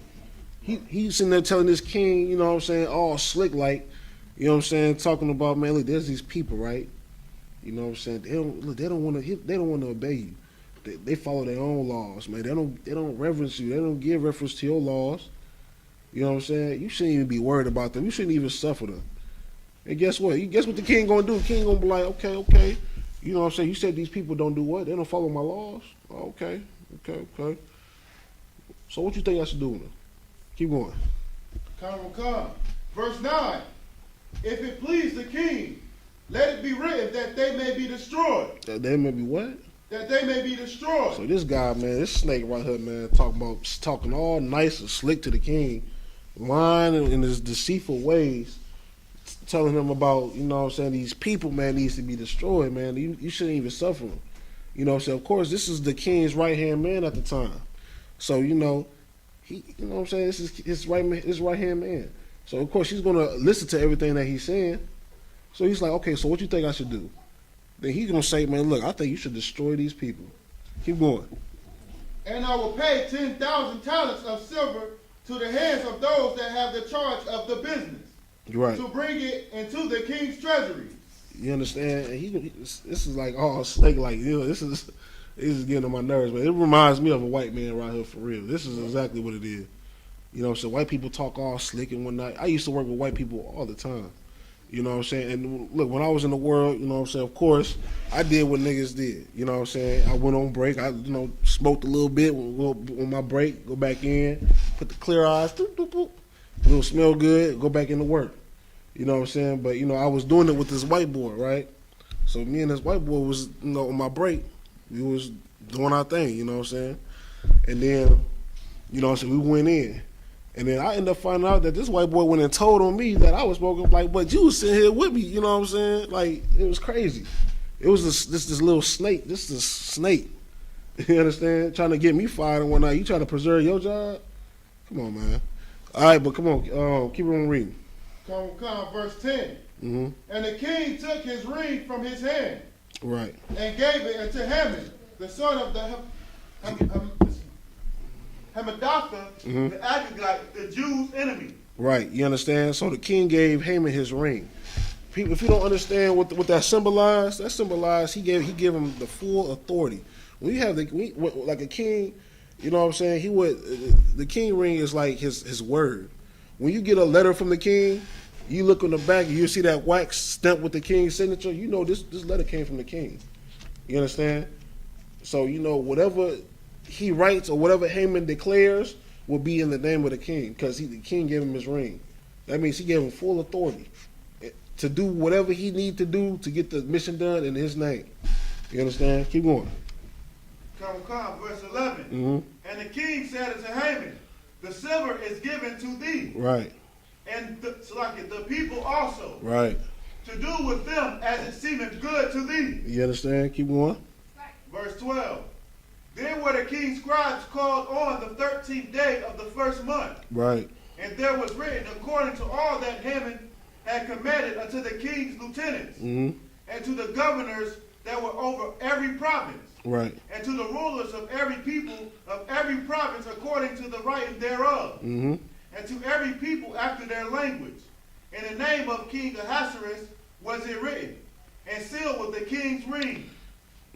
He's sitting there telling this king, you know what I'm saying, all slick like, you know what I'm saying, talking about, man, look, there's these people, right? You know what I'm saying? They don't want to obey you. They follow their own laws, man. They don't reverence you. They don't give reference to your laws. You know what I'm saying? You shouldn't even be worried about them. You shouldn't even suffer them. And guess what? Guess what the king gonna do? The king gonna be like, okay. You know what I'm saying? You said these people don't do what? They don't follow my laws? Oh, okay. So what you think I should do with them? Keep going. Come. Verse 9. If it please the king, let it be written that they may be destroyed. That they may be what? That they may be destroyed. So this guy, man, this snake right here, man, talking all nice and slick to the king, lying in his deceitful ways, telling him about, you know what I'm saying, these people, man, needs to be destroyed, man. You shouldn't even suffer them. You know what I'm saying? Of course, this is the king's right-hand man at the time. So, you know, you know what I'm saying? This is his right-hand man. So, of course, he's going to listen to everything that he's saying. So he's like, okay, so what you think I should do? Then he's going to say, man, look, I think you should destroy these people. Keep going. And I will pay 10,000 talents of silver to the hands of those that have the charge of the business. Right. To bring it into the king's treasury. You understand? And this is like all snake like, you know, this is getting on my nerves, man. It reminds me of a white man right here for real. This is exactly what it is. You know what I'm saying? White people talk all slick and whatnot. I used to work with white people all the time. You know what I'm saying? And look, when I was in the world, you know what I'm saying, of course, I did what niggas did. You know what I'm saying? I went on break. I, you know, smoked a little bit on my break, go back in, put the clear eyes, doop, doop, doop. It'll smell good, go back into work. You know what I'm saying? But, you know, I was doing it with this white boy, right? So me and this white boy was, you know, on my break, we was doing our thing, you know what I'm saying? And then, you know what I'm saying, we went in. And then I ended up finding out that this white boy went and told on me that I was smoking, like, but you was sitting here with me, you know what I'm saying? Like, it was crazy. It was this little snake, this is a snake, you understand? Trying to get me fired and whatnot. You trying to preserve your job? Come on, man. All right, but come on, keep on reading. Come, verse 10. Mm-hmm. And the king took his ring from his hand Right. and gave it unto Haman, the son of the Hammedatha, Mm-hmm. the Agagite, the Jews' enemy. Right. You understand? So the king gave Haman his ring. People, if you don't understand what that symbolized, he gave him the full authority. When you have like a king, you know what I'm saying? The king ring is like his word. When you get a letter from the king, you look on the back and you see that wax stamped with the king's signature. You know this letter came from the king. You understand? So you know whatever he writes or whatever Haman declares will be in the name of the king because the king gave him his ring. That means he gave him full authority to do whatever he need to do to get the mission done in his name. You understand? Keep going. Come, verse 11. Mm-hmm. And the king said unto Haman, the silver is given to thee, Right. and the people also, Right. to do with them as it seemeth good to thee. You understand? Keep going. Verse 12. Then were the king's scribes called on the 13th day of the first month, Right. and there was written according to all that Haman had commanded unto the king's lieutenants, Mm-hmm. and to the governors that were over every province, Right. and to the rulers of every people of every province according to the writing thereof, Mm-hmm. and to every people after their language. In the name of King Ahasuerus was it written, and sealed with the king's ring.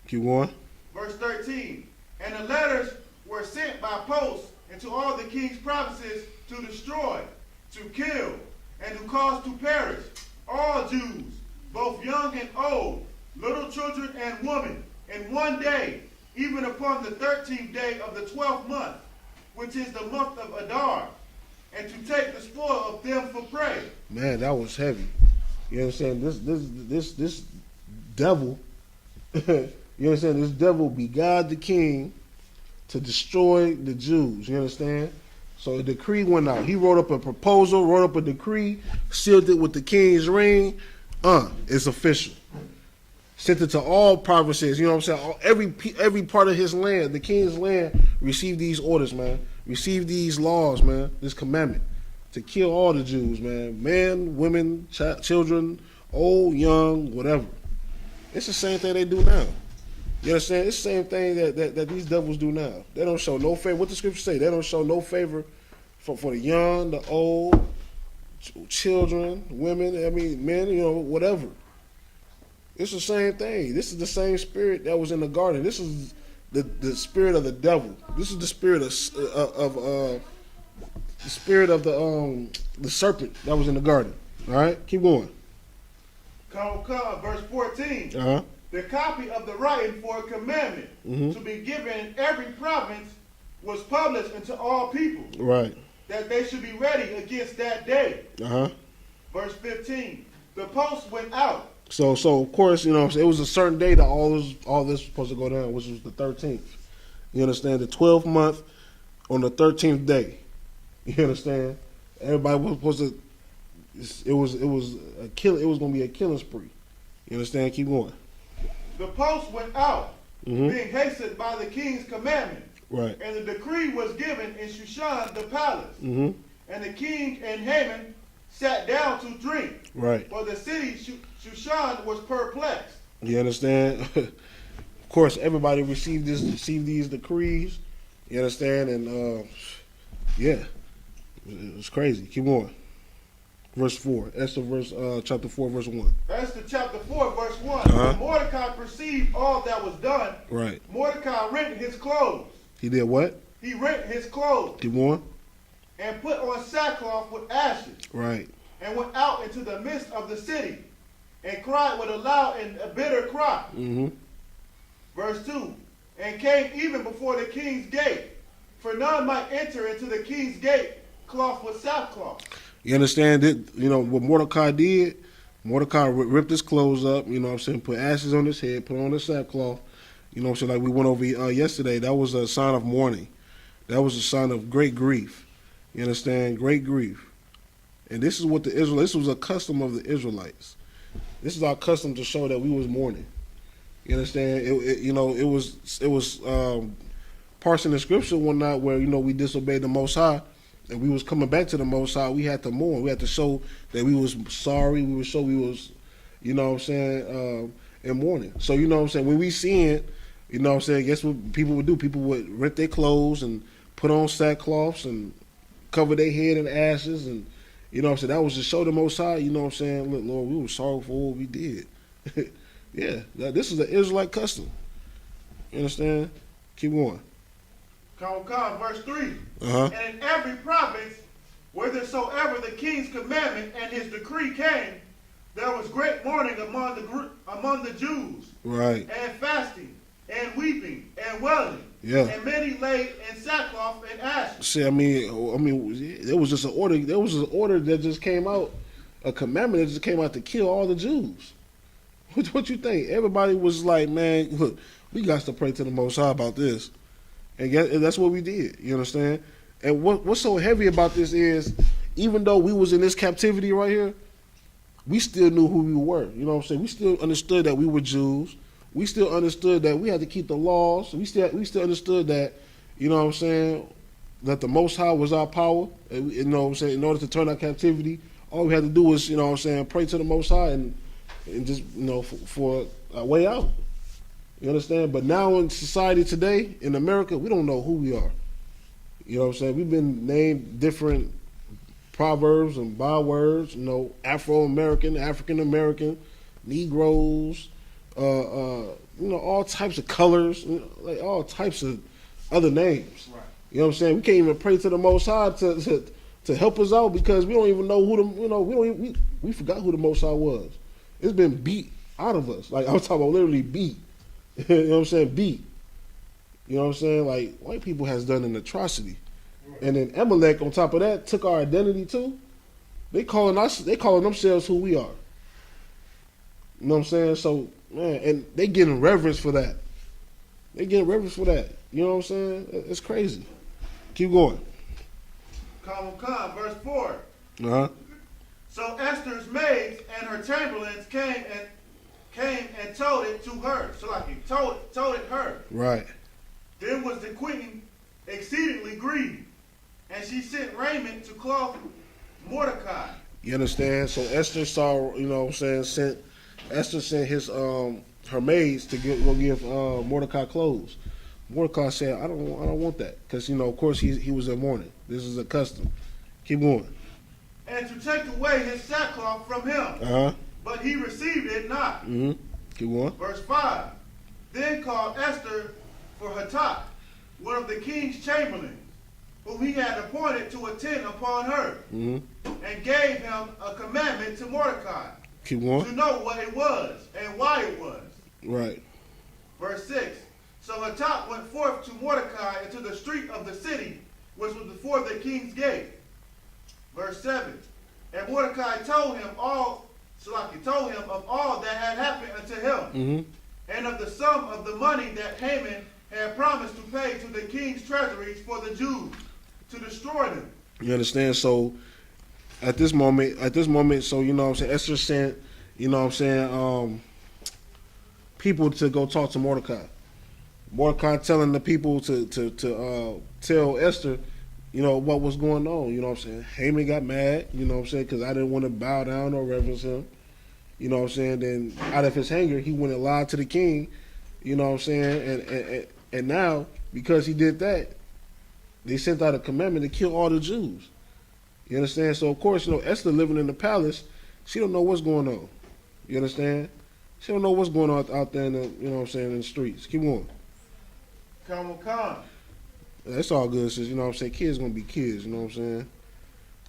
Keep going. Verse 13. And the letters were sent by post into all the king's provinces to destroy, to kill, and to cause to perish all Jews, both young and old, little children and women, in one day, even upon the 13th day of the 12th month, which is the month of Adar, and to take the spoil of them for prey. Man, that was heavy. You understand? This devil, you understand? This devil beguiled the king to destroy the Jews. You understand? So a decree went out. He wrote up a proposal, wrote up a decree, sealed it with the king's ring. It's official. Sent it to all provinces. You know what I'm saying? Every part of his land, the king's land, received these orders, man. Received these laws, man. This commandment to kill all the Jews, man. Men, women, children, old, young, whatever. It's the same thing they do now. You understand? It's the same thing that these devils do now. They don't show no favor. What the scripture say? They don't show no favor for the young, the old, children, women, I mean, men, you know, whatever. It's the same thing. This is the same spirit that was in the garden. This is the spirit of the devil. This is the spirit of the serpent that was in the garden. All right, keep going. Come, verse 14. Uh-huh. The copy of the writing for a commandment to be given in every province was published unto all people, Right. that they should be ready against that day. Uh-huh. Verse 15. The post went out. So of course, you know, it was a certain day that all this was supposed to go down, which was the 13th. You understand? The 12th month on the 13th day. You understand? Everybody was supposed to. It was a kill. It was going to be a killing spree. You understand? Keep going. The post went out, Mhm. being hastened by the king's commandment. Right. And the decree was given in Shushan the palace. Mm-hmm. And the king and Haman sat down to drink. Right. For the city Shushan was perplexed. You understand? Of course, everybody received these decrees. You understand? And yeah, it was crazy. Keep going. Verse 4. Esther chapter 4, verse 1. Esther chapter 4, verse 1. Uh-huh. When Mordecai perceived all that was done, Right. Mordecai rent his clothes. He did what? He rent his clothes Keep going. and put on sackcloth with ashes, Right. and went out into the midst of the city, and cried with a loud and a bitter cry. Mm-hmm. Verse 2. And came even before the king's gate, for none might enter into the king's gate cloth with sackcloth. You understand it? You know what Mordecai did? Mordecai ripped his clothes up, you know what I'm saying, put ashes on his head, put on the sackcloth. You know what I'm saying, like we went over yesterday. That was a sign of mourning. That was a sign of great grief. You understand? Great grief. And this is what this was a custom of the Israelites. This is our custom to show that we was mourning. You understand? It was parts in the scripture one night where, you know, we disobeyed the Most High. and we was coming back to the Most High, we had to mourn. We had to show that we was sorry. We would show we was, you know what I'm saying, in mourning. So, you know what I'm saying, when we see it, you know what I'm saying, guess what people would do? People would rent their clothes and put on sackcloths and cover their head in ashes, and, you know what I'm saying, that was to show the Most High, you know what I'm saying, look, Lord, we were sorry for what we did. Yeah, this is an Israelite custom. You understand? Keep going. Come, verse 3. Uh-huh. And in every province, whithersoever the king's commandment and his decree came, there was great mourning among the Jews, Right. and fasting, and weeping, and wailing. Yeah. And many lay in sackcloth and ashes. See, I mean, there was just an order. There was an order that just came out, a commandment that just came out to kill all the Jews. What you think? Everybody was like, man, look, we got to pray to the Most High about this, and that's what we did. You understand? And what's so heavy about this is, even though we was in this captivity right here, we still knew who we were. You know what I'm saying? We still understood that we were Jews. We still understood that we had to keep the laws. We still understood that, you know what I'm saying, that the Most High was our power. And, you know what I'm saying? In order to turn our captivity, all we had to do was, you know what I'm saying, pray to the Most High and just, you know, for a way out. You understand? But now in society today, in America, we don't know who we are. You know what I'm saying? We've been named different proverbs and bywords, you know, Afro-American, African-American, Negroes, you know, all types of colors, you know, like all types of other names. Right. You know what I'm saying? We can't even pray to the Most High to help us out because we don't even know who the, you know, we forgot who the Most High was. It's been beat out of us. Like, I'm talking about literally beat. You know what I'm saying? Beat. You know what I'm saying? Like, white people has done an atrocity. And then Amalek, on top of that, took our identity too. They calling themselves who we are. You know what I'm saying? So, man, and they getting reverence for that. They getting reverence for that. You know what I'm saying? It's crazy. Keep going. Come, verse 4. Uh-huh. So Esther's maids and her chamberlains came and told it to her. So like he told it her. Right. Then was the queen exceedingly grieved, and she sent raiment to clothe Mordecai. You understand? So Esther saw, you know what I'm saying, Esther sent his her maids to go give Mordecai clothes. Mordecai said, I don't want that, because, you know, of course he was in mourning. This is a custom. Keep going. And to take away his sackcloth from him. Uh-huh. But he received it not. Mm-hmm. Keep going. Verse 5. Then called Esther for Hatak, one of the king's chamberlains, whom he had appointed to attend upon her, Mm-hmm. and gave him a commandment to Mordecai, Keep to going. know what it was and why it was. Right. Verse 6. So Hatak went forth to Mordecai into the street of the city, which was before the king's gate. Verse 7. And Mordecai told him of all that had happened unto him, Mm-hmm. and of the sum of the money that Haman had promised to pay to the king's treasuries for the Jews, to destroy them. You understand? So at this moment, so, you know what I'm saying, Esther sent, you know what I'm saying, people to go talk to Mordecai. Mordecai telling the people to tell Esther, you know, what was going on. You know what I'm saying? Haman got mad, you know what I'm saying, because I didn't want to bow down or reverence him. You know what I'm saying? Then out of his anger, he went and lied to the king, you know what I'm saying? And now, because he did that, they sent out a commandment to kill all the Jews. You understand? So, of course, you know, Esther living in the palace, she don't know what's going on. You understand? She don't know what's going on out there in the, you know what I'm saying, in the streets. Keep on. Come. That's all good, sis. You know what I'm saying? Kids gonna be kids, you know what I'm saying?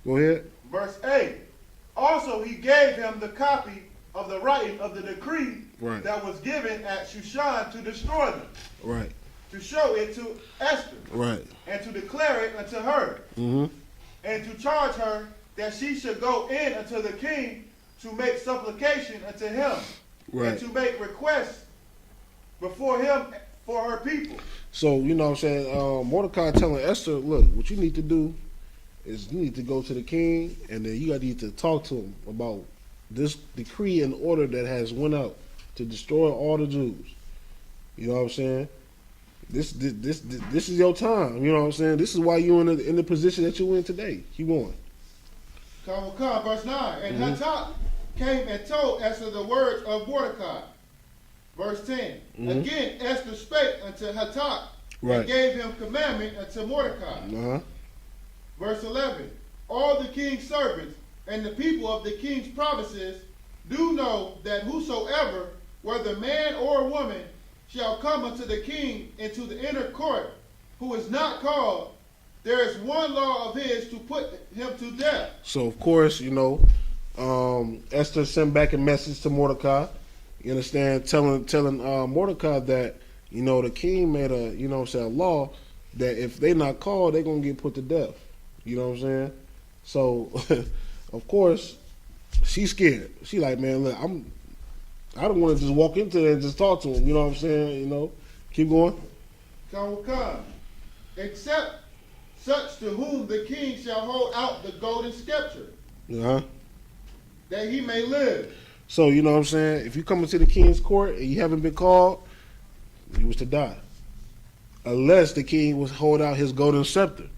Go ahead. Verse 8. Also he gave him the copy of the writing of the decree Right. that was given at Shushan to destroy them, Right. to show it to Esther, Right. and to declare it unto her, Mm-hmm. and to charge her that she should go in unto the king to make supplication unto him, Right. and to make requests before him for her people. So, you know what I'm saying, Mordecai telling Esther, look, what you need to do is you need to go to the king, and then you need to talk to him about this decree and order that has went out to destroy all the Jews. You know what I'm saying? This is your time. You know what I'm saying? This is why you're in the position that you're in today. Keep going. Come, verse 9. And Mhm. Hatak came and told Esther the words of Mordecai. Verse 10. Mhm. Again Esther spake unto Hatak, Right. and gave him commandment unto Mordecai. Uh-huh. Verse 11. All the king's servants and the people of the king's provinces do know that whosoever, whether man or woman, shall come unto the king into the inner court, who is not called, there is one law of his to put him to death. So of course, Esther sent back a message to Mordecai. You understand, telling Mordecai that the king made a law that if they not called, they're gonna get put to death. You know what I'm saying? So of course, she's scared. She like, man, look, I don't want to just walk into there and just talk to him. You know what I'm saying? Keep going. Come, except such to whom the king shall hold out the golden scepter, Uh-huh. that he may live. So you know what I'm saying? If you come into the king's court and you haven't been called, you was to die. Unless the king was hold out his golden scepter,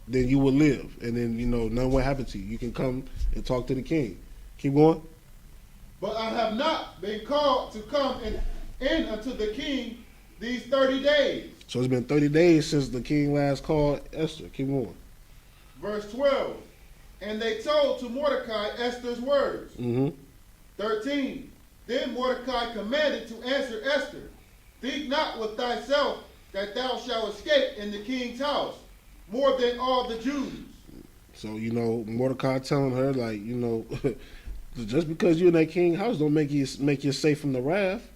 then you would live, and then nothing will happen to you. You can come and talk to the king. Keep going. But I have not been called to come in unto the king these 30 days. So it's been 30 days since the king last called Esther. Keep going. Verse 12. And they told to Mordecai Esther's words. Mm-hmm. 13. Then Mordecai commanded to answer Esther, think not with thyself that thou shalt escape in the king's house, more than all the Jews. So Mordecai telling her like just because you're in that king's house don't make you safe from the wrath.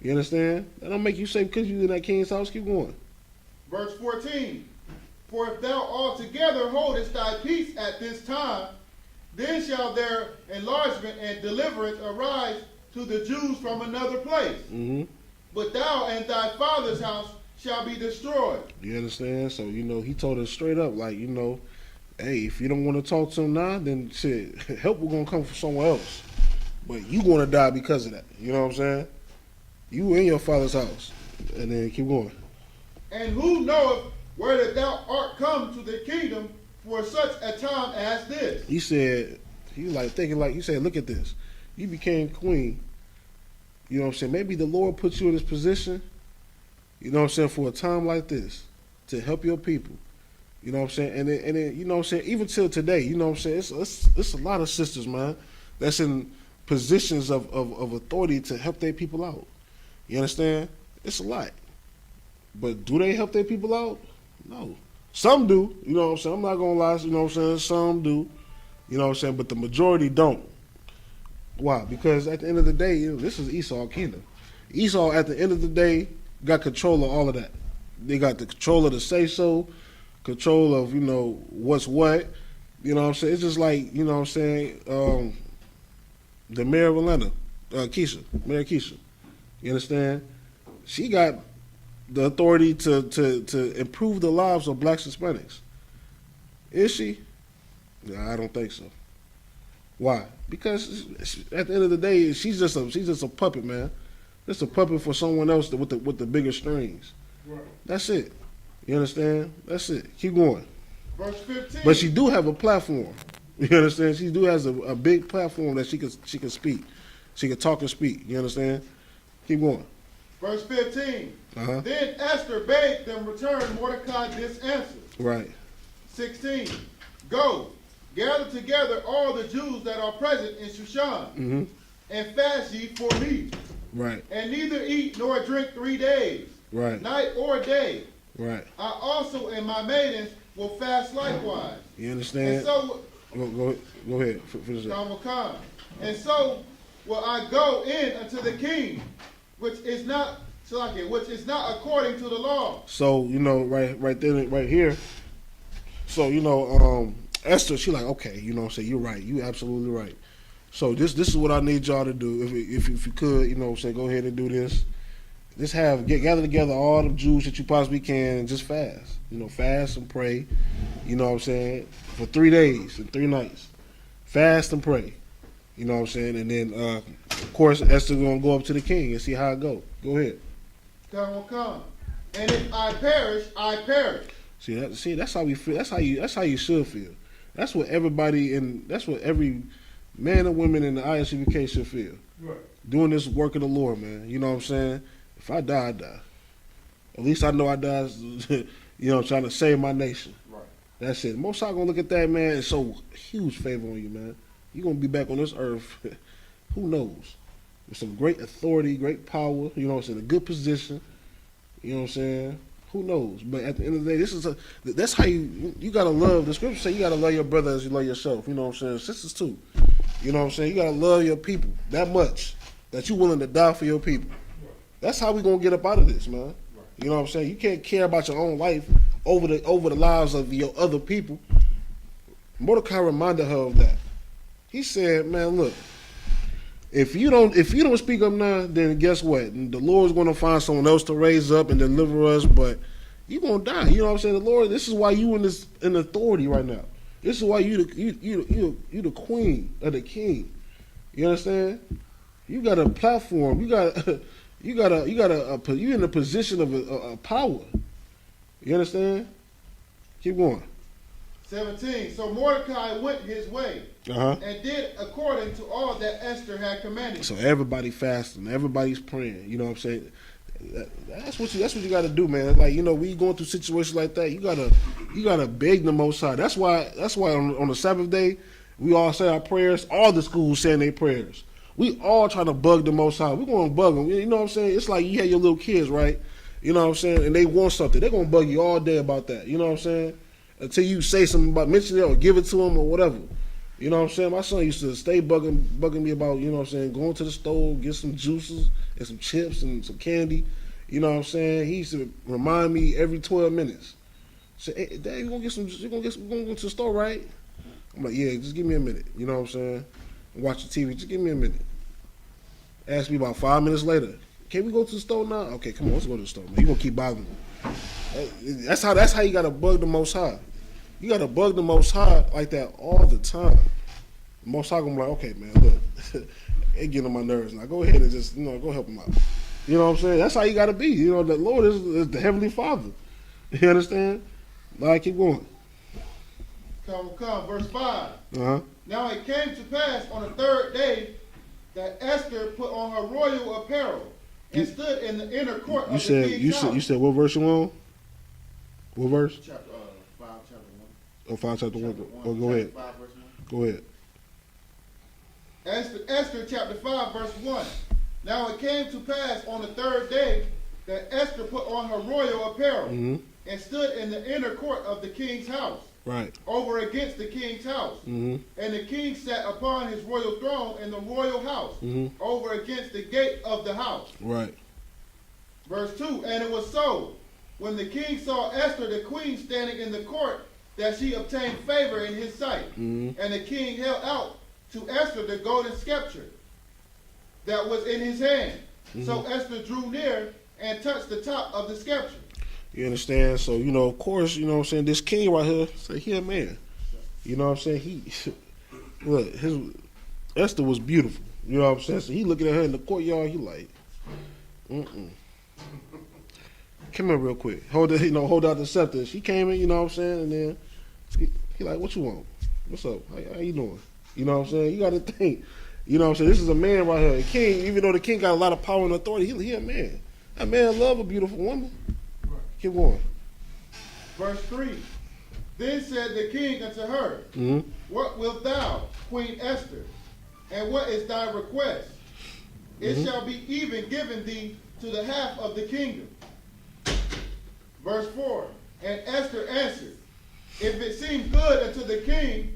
You understand? That don't make you safe because you're in that king's house. Keep going. Verse 14. For if thou altogether holdest thy peace at this time, then shall their enlargement and deliverance arise to the Jews from another place. Mm-hmm. But thou and thy father's house shall be destroyed. You understand? So he told us straight up like hey, if you don't want to talk to him now, then shit, help will gonna come from somewhere else. But you gonna die because of that. You know what I'm saying? You in your father's house. And then keep going. And who knoweth whether thou art come to the kingdom for such a time as this? He said, he like thinking like, he said, look at this. You became queen. You know what I'm saying? Maybe the Lord put you in this position, you know what I'm saying, for a time like this, to help your people. You know what I'm saying? And then you know what I'm saying, even till today, you know what I'm saying, it's a lot of sisters, man, that's in positions of authority to help their people out. You understand? It's a lot. But do they help their people out? No. Some do, you know what I'm saying? I'm not gonna lie, you know what I'm saying? Some do, you know what I'm saying? But the majority don't. Why? Because at the end of the day, this is Esau's kingdom. Esau, at the end of the day, got control of all of that. They got the control of the say-so, control of, what's what. You know what I'm saying? It's just like, you know what I'm saying, the mayor of Atlanta, Mayor Keisha. You understand? She got the authority to improve the lives of blacks and Hispanics. Is she? No, I don't think so. Why? Because at the end of the day, she's just a puppet, man. Just a puppet for someone else with the bigger strings. Right. That's it. You understand? That's it. Keep going. Verse 15. But she do have a platform. You understand? She do has a big platform that she can speak. She can talk and speak. You understand? Keep going. Verse 15. Uh-huh. Then Esther bade them return Mordecai this answer. Right. 16. Go, gather together all the Jews that are present in Shushan, Mm-hmm. and fast ye for me. Right. And neither eat nor drink 3 days, Right. night or day. Right. I also and my maidens will fast likewise. You And understand? so, Go ahead. Finish that. Kamakan. And so will I go in unto the king, which is not according to the law. So right there, right here. So Esther, she like, okay, say you're right, you absolutely right. So this is what I need y'all to do. If you could, say go ahead and do this. Just gather together all the Jews that you possibly can and just fast. Fast and pray. You know what I'm saying? For 3 days and 3 nights. Fast and pray. You know what I'm saying? And then of course Esther gonna go up to the king and see how it go. Go ahead. Kamakan. and if I perish, I perish. See, that's how we feel. That's how you should feel. That's what everybody that's what every man and woman in the I.S.U.P.K should feel. Right. Doing this work of the Lord, man. You know what I'm saying? If I die, I die. At least I know I died, trying to save my nation. Right. That's it. Most High gonna look at that, man, and show huge favor on you, man. You're gonna be back on this earth, who knows? With some great authority, great power, in a good position. You know what I'm saying? Who knows? But at the end of the day, that's how you gotta love. The scripture say you gotta love your brother as you love yourself. You know what I'm saying? Sisters too. You know what I'm saying? You gotta love your people that much that you willing to die for your people. That's how we gonna get up out of this, man. You know what I'm saying? You can't care about your own life over the lives of your other people. Mordecai reminded her of that. He said, "Man, look, if you don't speak up now, then guess what? The Lord's gonna find someone else to raise up and deliver us, but you're gonna die." You know what I'm saying? The Lord, this is why you in authority right now. This is why you the queen of the king. You understand? You got a platform. You in a position of a power. You understand? Keep going. 17. So Mordecai went his way Uh-huh. and did according to all that Esther had commanded. So everybody fasting, everybody's praying. You know what I'm saying? That's what you got to do, man. Like, we going through situations like that. You gotta beg the Most High. That's why on the Sabbath day we all say our prayers. All the schools saying their prayers. We all trying to bug the Most High. We're going to bug them. You know what I'm saying? It's like you have your little kids, right? You know what I'm saying? And they want something. They're going to bug you all day about that. You know what I'm saying? Until you say something about, mention it or give it to them or whatever. You know what I'm saying? My son used to stay bugging me about, you know what I'm saying, going to the store, get some juices and some chips and some candy. You know what I'm saying? He used to remind me every 12 minutes. Say, "Hey, Dad, you gonna go to the store, right?" I'm like, "Yeah, just give me a minute." You know what I'm saying? Watch the TV. Just give me a minute. Ask me about 5 minutes later. "Can we go to the store now?" "Okay, come on, let's go to the store, man." You gonna keep bothering me. That's how you gotta bug the Most High. You gotta bug the Most High like that all the time. The Most High gonna be like, "Okay, man, look, it getting on my nerves now. Go ahead and just go help him out." You know what I'm saying? That's how you gotta be. The Lord is the Heavenly Father. You understand? All right, keep going. Come, verse 5. Uh-huh. Now it came to pass on the third day that Esther put on her royal apparel and stood in the inner court of the king's house. You said what verse you on? What verse? Chapter 5, chapter 1. Oh, 5 chapter 1. Chapter Oh, go ahead. 5, verse 1. Go ahead. Esther chapter 5, verse 1. Now it came to pass on the third day that Esther put on her royal apparel Mm-hmm. and stood in the inner court of the king's house, Right. over against the king's house. Mm-hmm. And the king sat upon his royal throne in the royal house, Mm-hmm. over against the gate of the house. Right. Verse 2, and it was so, when the king saw Esther the queen standing in the court, that she obtained favor in his sight. Mm-hmm. And the king held out to Esther the golden scepter that was in his hand. Mm-hmm. So Esther drew near and touched the top of the scepter. You understand? So, of course, what I'm saying, this king right here, say he a man. You know what I'm saying? Look, Esther was beautiful. You know what I'm saying? So he looking at her in the courtyard, he like, come here real quick. Hold out the scepter. She came in, you know what I'm saying? And then he like, "What you want? What's up? How you doing?" You know what I'm saying? You got to think. You know what I'm saying? This is a man right here. The king, even though the king got a lot of power and authority, he a man. A man love a beautiful woman. Keep going. Verse 3. Then said the king unto her, Mm-hmm. What wilt thou, Queen Esther? And what is thy request? It shall be even given thee to the half of the kingdom. Verse 4. And Esther answered, If it seem good unto the king,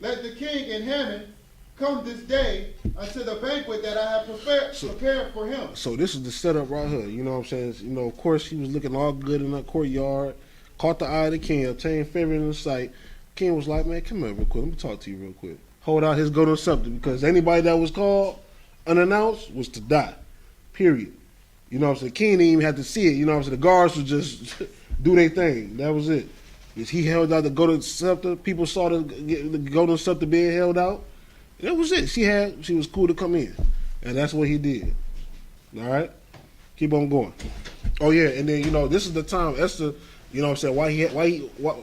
let the king and Haman come this day unto the banquet that I have prepared for him. So this is the setup right here. You know what I'm saying? Of course, he was looking all good in that courtyard, caught the eye of the king, obtained favor in the sight. King was like, "Man, come here real quick. Let me talk to you real quick." Hold out his golden scepter, because anybody that was called unannounced was to die. Period. You know what I'm saying? The king didn't even have to see it. You know what I'm saying? The guards would just do their thing. That was it. He held out the golden scepter. People saw the golden scepter being held out. That was it. She was cool to come in. And that's what he did. All right? Keep on going. Oh yeah, and then this is the time Esther. You know what I'm saying?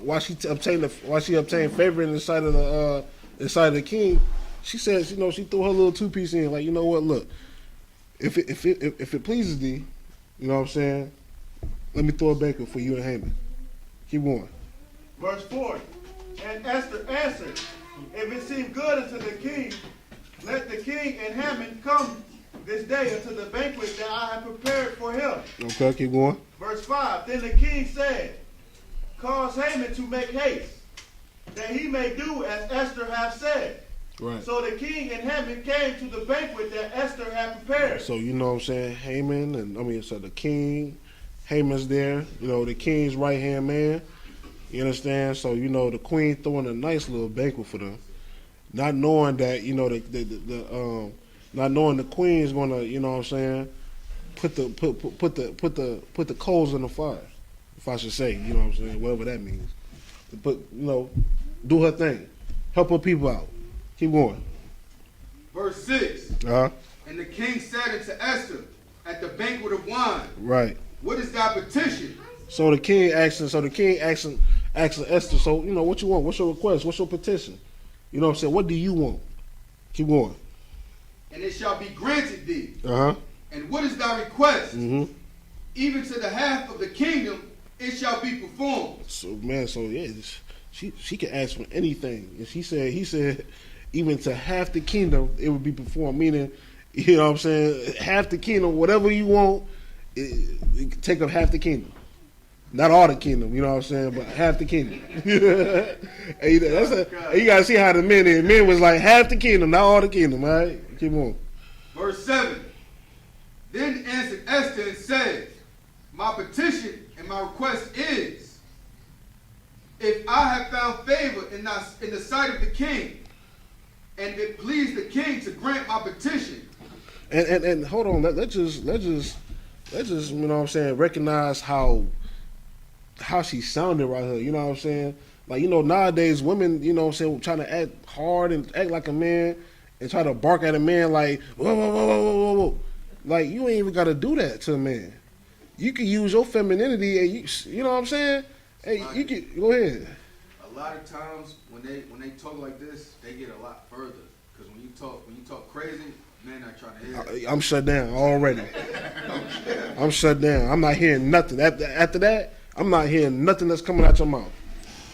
Why she obtained favor in the sight of the king? She says, she threw her little 2-piece in, like, you know what? Look, if it pleases thee, you know what I'm saying? Let me throw a banquet for you and Haman. Keep going. Verse 4. And Esther answered, if it seem good unto the king, let the king and Haman come this day unto the banquet that I have prepared for him. Okay, keep going. Verse 5. Then the king said, cause Haman to make haste, that he may do as Esther hath said. Right. So the king and Haman came to the banquet that Esther had prepared. So you know what I'm saying? Haman, so the king, Haman's there, the king's right hand man. You understand? So the queen throwing a nice little banquet for them, not knowing that not knowing the queen is gonna, you know what I'm saying, put the coals in the fire, if I should say, you know what I'm saying, whatever that means. But do her thing, help her people out. Keep going. Verse 6. Uh-huh. And the king said unto Esther at the banquet of wine, Right. what is thy petition? So the king asking Esther, so what you want? What's your request? What's your petition? You know what I'm saying? What do you want? Keep going. And it shall be granted thee. Uh-huh. And what is thy request? Mm-hmm. Even to the half of the kingdom it shall be performed. So yeah, she can ask for anything. And he said, even to half the kingdom it would be performed. Meaning, you know what I'm saying, half the kingdom, whatever you want, it take up half the kingdom. Not all the kingdom, you know what I'm saying, but half the kingdom. Hey, you gotta see how the men is. Men was like half the kingdom, not all the kingdom, all right? Keep on. Verse 7. Then answered Esther and said, my petition and my request is, if I have found favor in the sight of the king, and if it please the king to grant my petition. And hold on, let's just you know what I'm saying, recognize how she sounded right here, you know what I'm saying? Like, nowadays women, you know what I'm saying, trying to act hard and act like a man and try to bark at a man like, whoa, whoa, whoa, whoa, whoa, whoa. Like, you ain't even got to do that to a man. You can use your femininity and you know what I'm saying? Hey, you can, go ahead. A lot of times when they talk like this, they get a lot further. Because when you talk crazy, men are trying to hear. I'm shut down already. I'm shut down. I'm not hearing nothing. After that, I'm not hearing nothing that's coming out your mouth.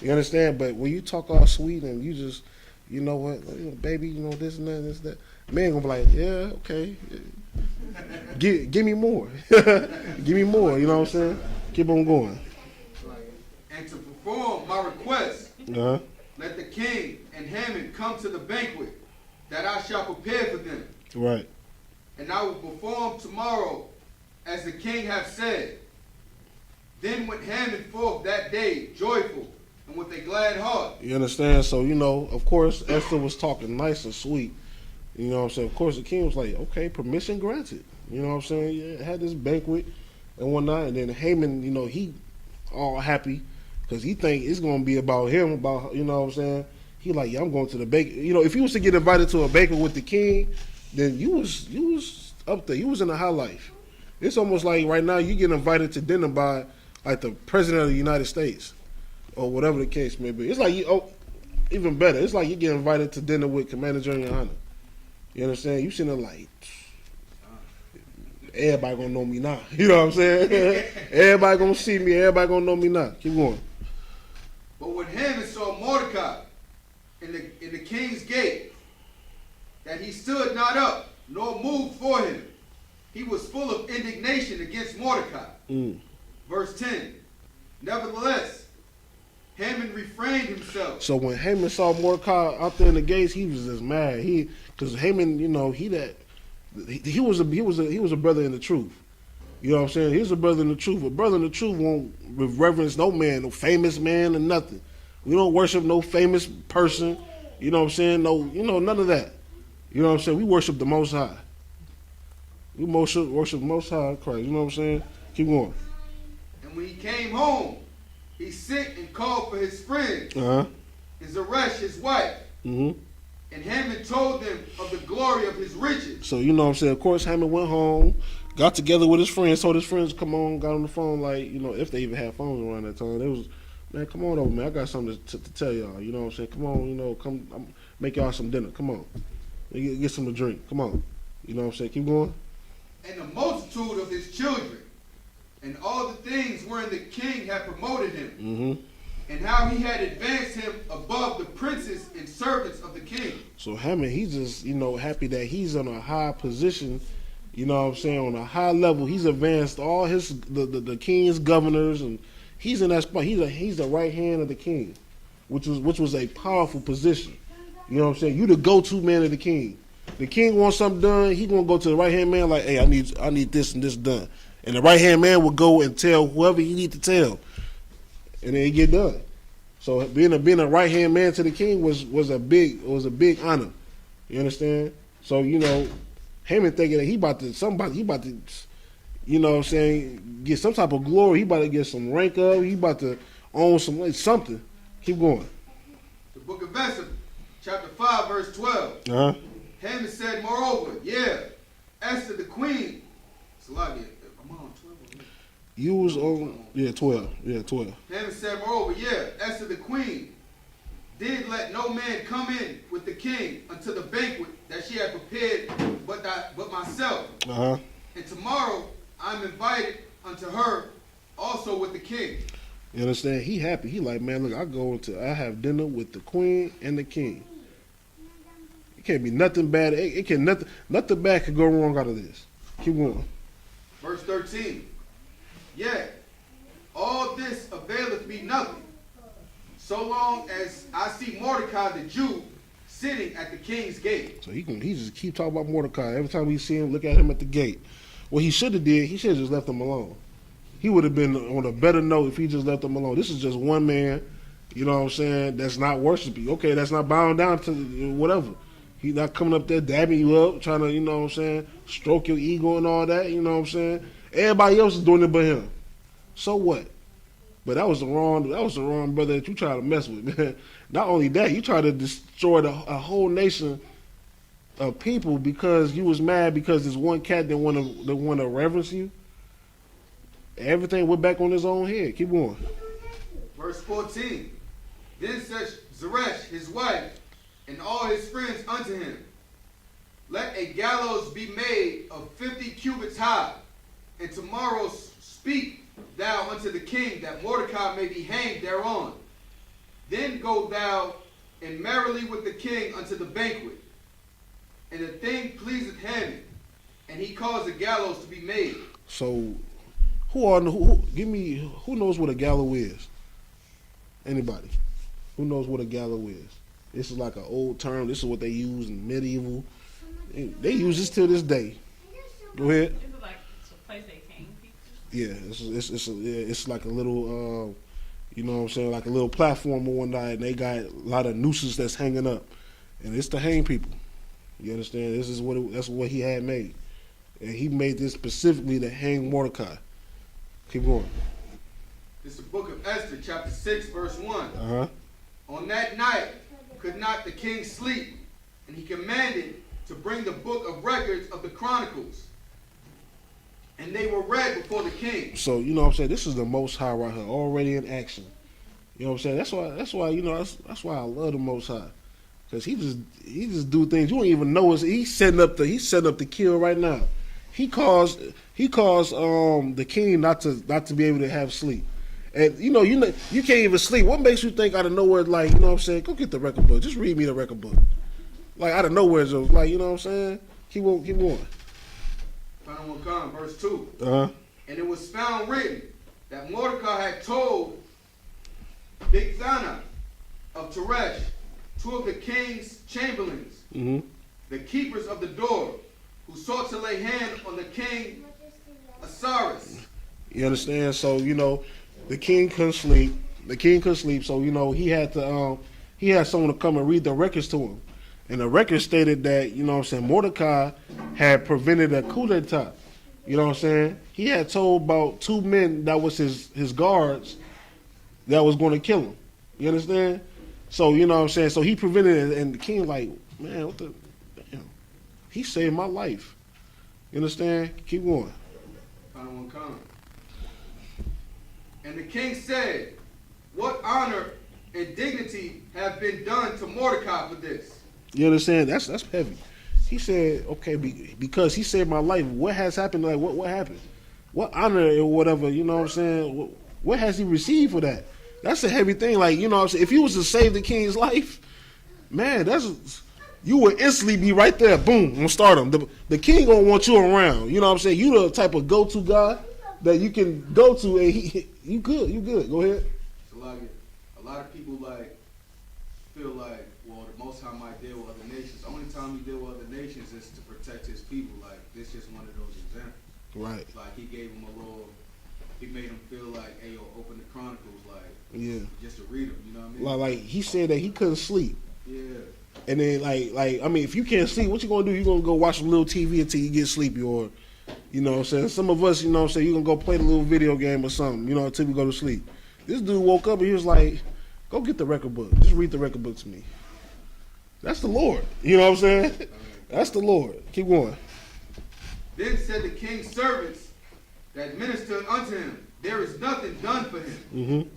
You understand? But when you talk all sweet and you just, you know what, baby, this and that, man gonna be like, yeah, okay. Give me more. Give me more, you know what I'm saying? Keep on going. And to perform my request, Uh-huh. let the king and Haman come to the banquet that I shall prepare for them. Right. And I will perform tomorrow as the king hath said. Then went Haman forth that day joyful and with a glad heart. You understand? So, of course, Esther was talking nice and sweet. You know what I'm saying? Of course, the king was like, okay, permission granted. You know what I'm saying? Yeah, had this banquet and whatnot. And then Haman, he all happy because he think it's going to be about him, you know what I'm saying? He like, yeah, I'm going to the banquet. If he was to get invited to a banquet with the king, then you was up there. You was in the high life. It's almost like right now you get invited to dinner by like the president of the United States or whatever the case may be. It's like even better. It's like you get invited to dinner with Commander General Yahanna. You understand? You sitting there like, everybody gonna know me now. You know what I'm saying? Everybody gonna see me. Everybody gonna know me now. Keep going. But when Haman saw Mordecai in the king's gate, that he stood not up, nor moved for him, he was full of indignation against Mordecai. Verse 10. Nevertheless, Haman refrained himself. So when Haman saw Mordecai out there in the gates, he was just mad. Because Haman, he was a brother in the truth. You know what I'm saying? He was a brother in the truth. A brother in the truth won't reverence no man, no famous man or nothing. We don't worship no famous person. You know what I'm saying? No, none of that. You know what I'm saying? We worship the Most High. We worship the Most High Christ. You know what I'm saying? Keep going. And when he came home, he sent and called for his friends, Uh-huh. and Zeresh his wife. Mm-hmm. And Haman told them of the glory of his riches. So, you know what I'm saying? Of course, Haman went home, got together with his friends, told his friends, come on, got on the phone, like, you know, if they even had phones around that time. They was, man, come on over, man. I got something to tell y'all. You know what I'm saying? Come on, you know, come make y'all some dinner. Come on. Get some to drink. Come on. You know what I'm saying? Keep going. And the multitude of his children, and all the things wherein the king had promoted him, Mm-hmm. and how he had advanced him above the princes and servants of the king. So Hammond, he's just, you know, happy that he's on a high position, you know what I'm saying, on a high level. He's advanced all the king's governors, and he's in that spot. He's the right hand of the king, which was a powerful position. You know what I'm saying? You the go-to man of the king. The king wants something done, he gonna go to the right hand man like, hey, I need this and this done. And the right hand man will go and tell whoever he need to tell. And then it get done. So being a right hand man to the king was a big honor. You understand? So, you know, Haman thinking that he about to, you know what I'm saying, get some type of glory. He about to get some rank up. He about to own something. Keep going. The book of Esther, chapter 5, verse 12. Uh-huh. Haman said, moreover, Esther the queen. It's a lot of it. I'm on 12. You was on 12. Yeah, 12. Haman said, moreover, Esther the queen did let no man come in with the king unto the banquet that she had prepared but myself. Uh-huh. And tomorrow I'm invited unto her also with the king. You understand? He happy. He like, man, look, I have dinner with the queen and the king. It can't be nothing bad. Nothing bad could go wrong out of this. Keep going. Verse 13. Yet all this availeth me nothing, so long as I see Mordecai the Jew sitting at the king's gate. So he just keep talking about Mordecai. Every time we see him, look at him at the gate. What he should have did, he should have just left him alone. He would have been on a better note if he just left him alone. This is just one man, you know what I'm saying, that's not worshiping. Okay, that's not bowing down to whatever. He not coming up there dabbing you up, trying to, you know what I'm saying, stroke your ego and all that, you know what I'm saying. Everybody else is doing it but him. So what? But that was the wrong brother that you try to mess with, man. Not only that, you try to destroy a whole nation of people because you was mad because this one cat didn't want to reverence you. Everything went back on his own head. Keep going. Verse 14. Then said Zeresh his wife and all his friends unto him, let a gallows be made of 50 cubits high, and tomorrow speak thou unto the king that Mordecai may be hanged thereon. Then go thou and merrily with the king unto the banquet. And the thing pleaseth Haman, and he caused a gallows to be made. So, who knows what a gallows is? Anybody? Who knows what a gallows is? This is like an old term. This is what they use in medieval. They use this till this day. Go ahead. Is it like it's a place they hang people? Yeah, it's like a little, you know what I'm saying, like a little platform one night, and they got a lot of nooses that's hanging up, and it's to hang people. You understand? That's what he had made, and he made this specifically to hang Mordecai. Keep going. This is the book of Esther, chapter 6, verse 1. Uh-huh. On that night could not the king sleep, and he commanded to bring the book of records of the Chronicles, and they were read before the king. So, you know what I'm saying, this is the Most High right here, already in action. You know what I'm saying? That's why, you know, that's why I love the Most High. Because he just do things you don't even know. He's setting up the kill right now. He caused the king not to be able to have sleep. And you can't even sleep. What makes you think out of nowhere, like, you know what I'm saying, go get the record book. Just read me the record book. Like out of nowhere, just like, you know what I'm saying? Keep going. Final one come, verse 2. Uh-huh. And it was found written that Mordecai had told Bigthana of Teresh, two of the king's chamberlains, Mm-hmm. the keepers of the door, who sought to lay hand on the king Osiris. You understand? So, you know, the king couldn't sleep. So, you know, he had someone to come and read the records to him. And the record stated that, you know what I'm saying, Mordecai had prevented a coup d'etat. You know what I'm saying? He had told about two men that was his guards that was going to kill him. You understand? So, you know what I'm saying? So he prevented it, and the king like, man, what the damn? He saved my life. You understand? Keep going. And the king said, what honor and dignity have been done to Mordecai for this? You understand? That's heavy. He said, okay, because he saved my life. What has happened? Like what happened? What honor or whatever? You know what I'm saying? What has he received for that? That's a heavy thing. Like, you know what I'm saying? If you was to save the king's life, man, you would instantly be right there. Boom, I'm gonna start him. The king gonna want you around. You know what I'm saying? You the type of go-to guy that you can go to, and you good. Go ahead. So like, a lot of people like feel like, well, the Most High might deal with other nations. The only time he deal with other nations is to protect his people. Like, this is one of those examples. Right. Like, he gave him a little, he made him feel like, hey, yo, open the Chronicles, like, Yeah. just to read them, you know what I mean? Like he said that he couldn't sleep. Yeah. And then like I mean, if you can't sleep, what you gonna do? You gonna go watch a little TV until you get sleepy, or you know what I'm saying? Some of us, you know what I'm saying, you gonna go play the little video game or something, you know, until we go to sleep. This dude woke up and he was like, go get the record book. Just read the record book to me. That's the Lord. You know what I'm saying? That's the Lord. Keep going. Then said the king's servants that ministered unto him, there is nothing done for him. Mm-hmm.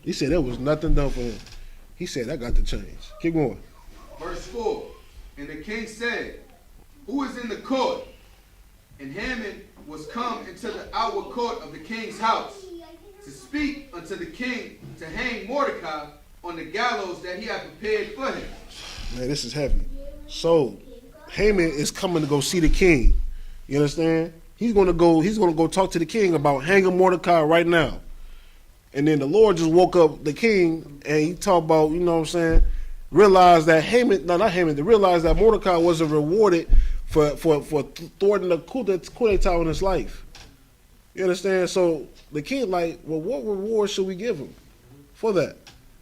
He said there was nothing done for him. He said, I got to change. Keep going. Verse 4, and the king said, who is in the court? And Haman was come into the outward court of the king's house to speak unto the king to hang Mordecai on the gallows that he had prepared for him. Man, this is heavy. So, Haman is coming to go see the king. You understand? He's gonna go talk to the king about hanging Mordecai right now. And then the Lord just woke up the king and he talked about, you know what I'm saying, realized that realized that Mordecai wasn't rewarded for thwarting the coup d'etat in his life. You understand? So the king like, well, what reward should we give him for that?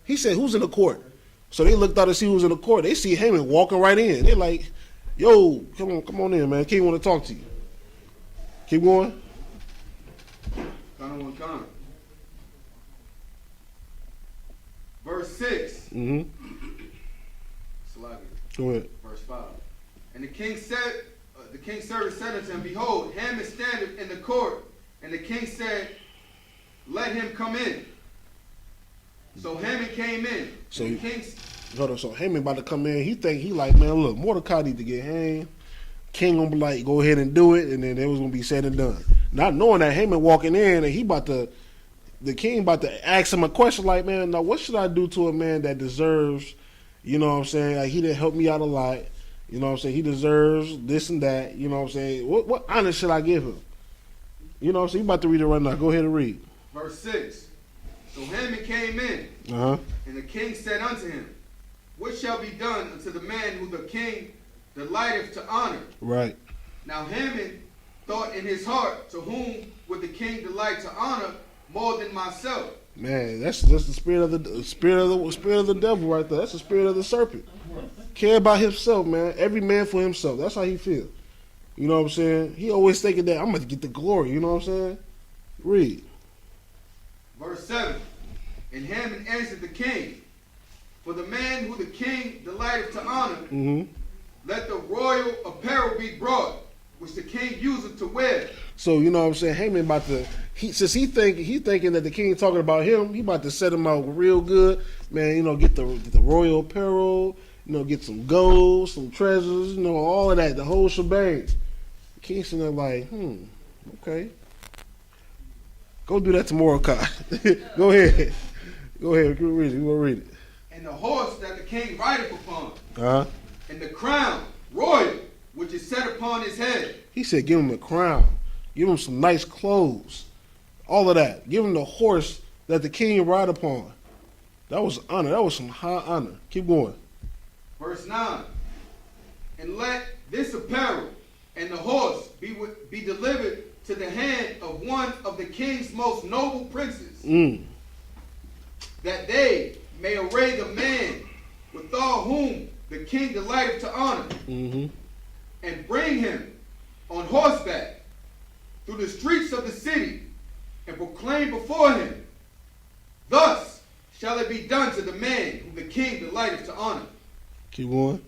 He said, who's in the court? So they looked out to see who's in the court. They see Haman walking right in. They're like, yo, come on in, man. King want to talk to you. Keep going. Kind. Verse 6. Mm-hmm. Go ahead. Verse 5. And the king's servant said unto him, behold, Haman standeth in the court. And the king said, let him come in. So Haman came in. So Haman about to come in. He like, man, look, Mordecai need to get hanged. King gonna be like, go ahead and do it, and then it was gonna be said and done. Not knowing that Haman walking in, and the king about to ask him a question like, man, now what should I do to a man that deserves, you know what I'm saying? Like, he didn't help me out a lot. You know what I'm saying? He deserves this and that. You know what I'm saying? What honor should I give him? You know what I'm saying? You about to read it right now. Go ahead and read. Verse 6. So Haman came in, and the king said unto him, what shall be done unto the man who the king delighteth to honor? Right. Now Haman thought in his heart, to whom would the king delight to honor more than myself? Man, that's the spirit of the devil right there. That's the spirit of the serpent. Care about himself, man. Every man for himself. That's how he feel. You know what I'm saying? He always thinking that I'm going to get the glory. You know what I'm saying? Read. Verse 7. And Haman answered the king, for the man who the king delighteth to honor, let the royal apparel be brought, which the king useth to wear. So, you know what I'm saying? Haman about to, since he thinking that the king talking about him, he about to set him out real good. Man, you know, get the royal apparel, you know, get some gold, some treasures, you know, all of that, the whole shebang. The king sitting there like, okay. Go do that to Mordecai. Go ahead. Go ahead, read it. You want to read it. And the horse that the king rideth upon, and the crown royal, which is set upon his head. He said, give him a crown. Give him some nice clothes. All of that. Give him the horse that the king ride upon. That was honor. That was some high honor. Keep going. Verse 9. And let this apparel and the horse be delivered to the hand of one of the king's most noble princes, that they may array the man withal whom the king delighteth to honor, and bring him on horseback through the streets of the city, and proclaim before him, thus shall it be done to the man whom the king delighteth to honor. Keep going.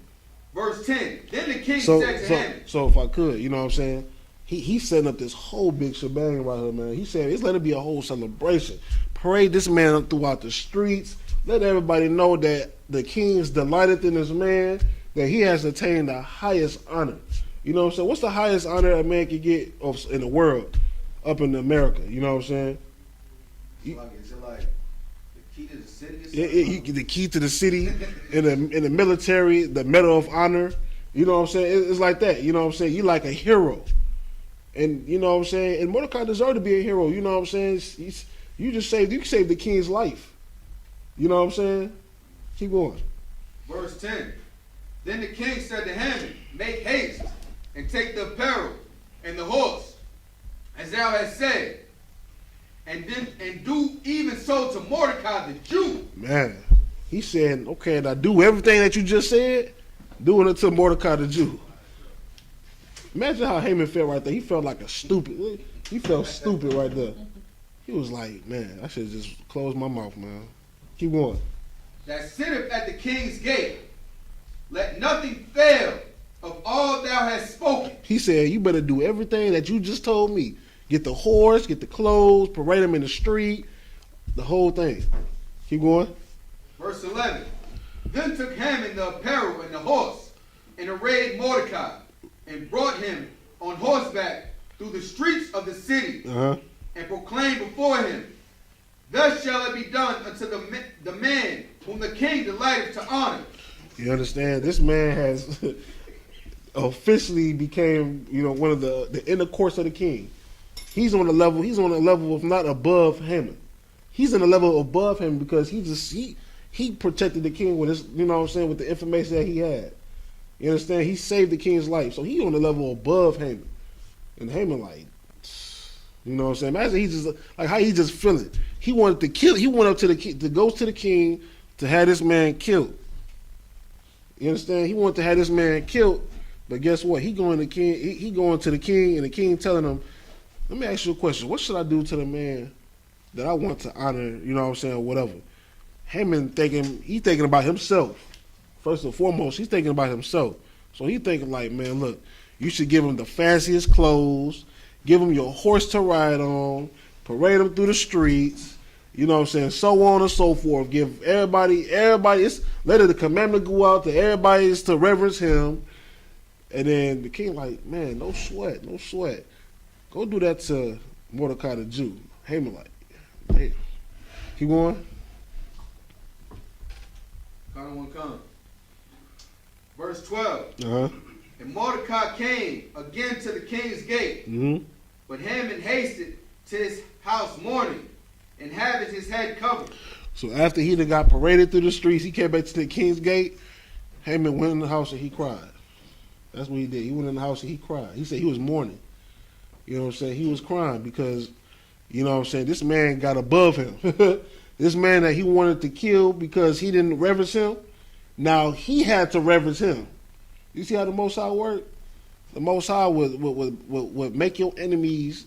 Verse 10. Then the king said to him. So if I could, you know what I'm saying? He's setting up this whole big shebang right here, man. He said, it's let it be a whole celebration. Parade this man up throughout the streets. Let everybody know that the king is delighted in this man, that he has attained the highest honor. You know what I'm saying? What's the highest honor a man can get in the world up in America? You know what I'm saying? Is it like the key to the city or something? The key to the city, in the military, the Medal of Honor. You know what I'm saying? It's like that. You know what I'm saying? You like a hero. And you know what I'm saying? And Mordecai deserved to be a hero. You know what I'm saying? You saved the king's life. You know what I'm saying? Keep going. Verse 10. Then the king said to Haman, make haste and take the apparel and the horse, as thou hast said, and do even so to Mordecai the Jew. Man, he said, okay, now do everything that you just said, doing it to Mordecai the Jew. Imagine how Haman felt right there. He felt like a stupid. He felt stupid right there. He was like, man, I should just close my mouth, man. Keep going. That sitteth at the king's gate, let nothing fail of all thou hast spoken. He said, you better do everything that you just told me. Get the horse, get the clothes, parade them in the street, the whole thing. Keep going. Verse 11. Then took Haman the apparel and the horse, and arrayed Mordecai, and brought him on horseback through the streets of the city, and proclaimed before him, thus shall it be done unto the man whom the king delighteth to honor. You understand? This man has officially became, one of the inner courts of the king. He's on a level of not above Haman. He's in a level above him because he protected the king with his, with the information that he had. You understand? He saved the king's life. So he on the level above Haman. And Haman Imagine he just, like how he just feeling. He wanted to kill, he went up to the king, to go to the king to have this man killed. You understand? He wanted to have this man killed, but guess what? He going to the king, and the king telling him, let me ask you a question. What should I do to the man that I want to honor, whatever? Haman thinking about himself. First and foremost, he's thinking about himself. So he thinking like, man, look, you should give him the fanciest clothes, give him your horse to ride on, parade him through the streets, so on and so forth. Give everybody, let the commandment go out to everybody is to reverence him. And then the king like, man, no sweat. Go do that to Mordecai the Jew. Haman like, hey. Keep going. Come. Verse 12. And Mordecai came again to the king's gate, but Haman hasted to his house mourning, and having his head covered. So after he got paraded through the streets, he came back to the king's gate. Haman went in the house and he cried. That's what he did. He went in the house and he cried. He said he was mourning. You know what I'm saying? He was crying because, this man got above him. This man that he wanted to kill because he didn't reverence him, now he had to reverence him. You see how the Most High worked? The Most High would make your enemies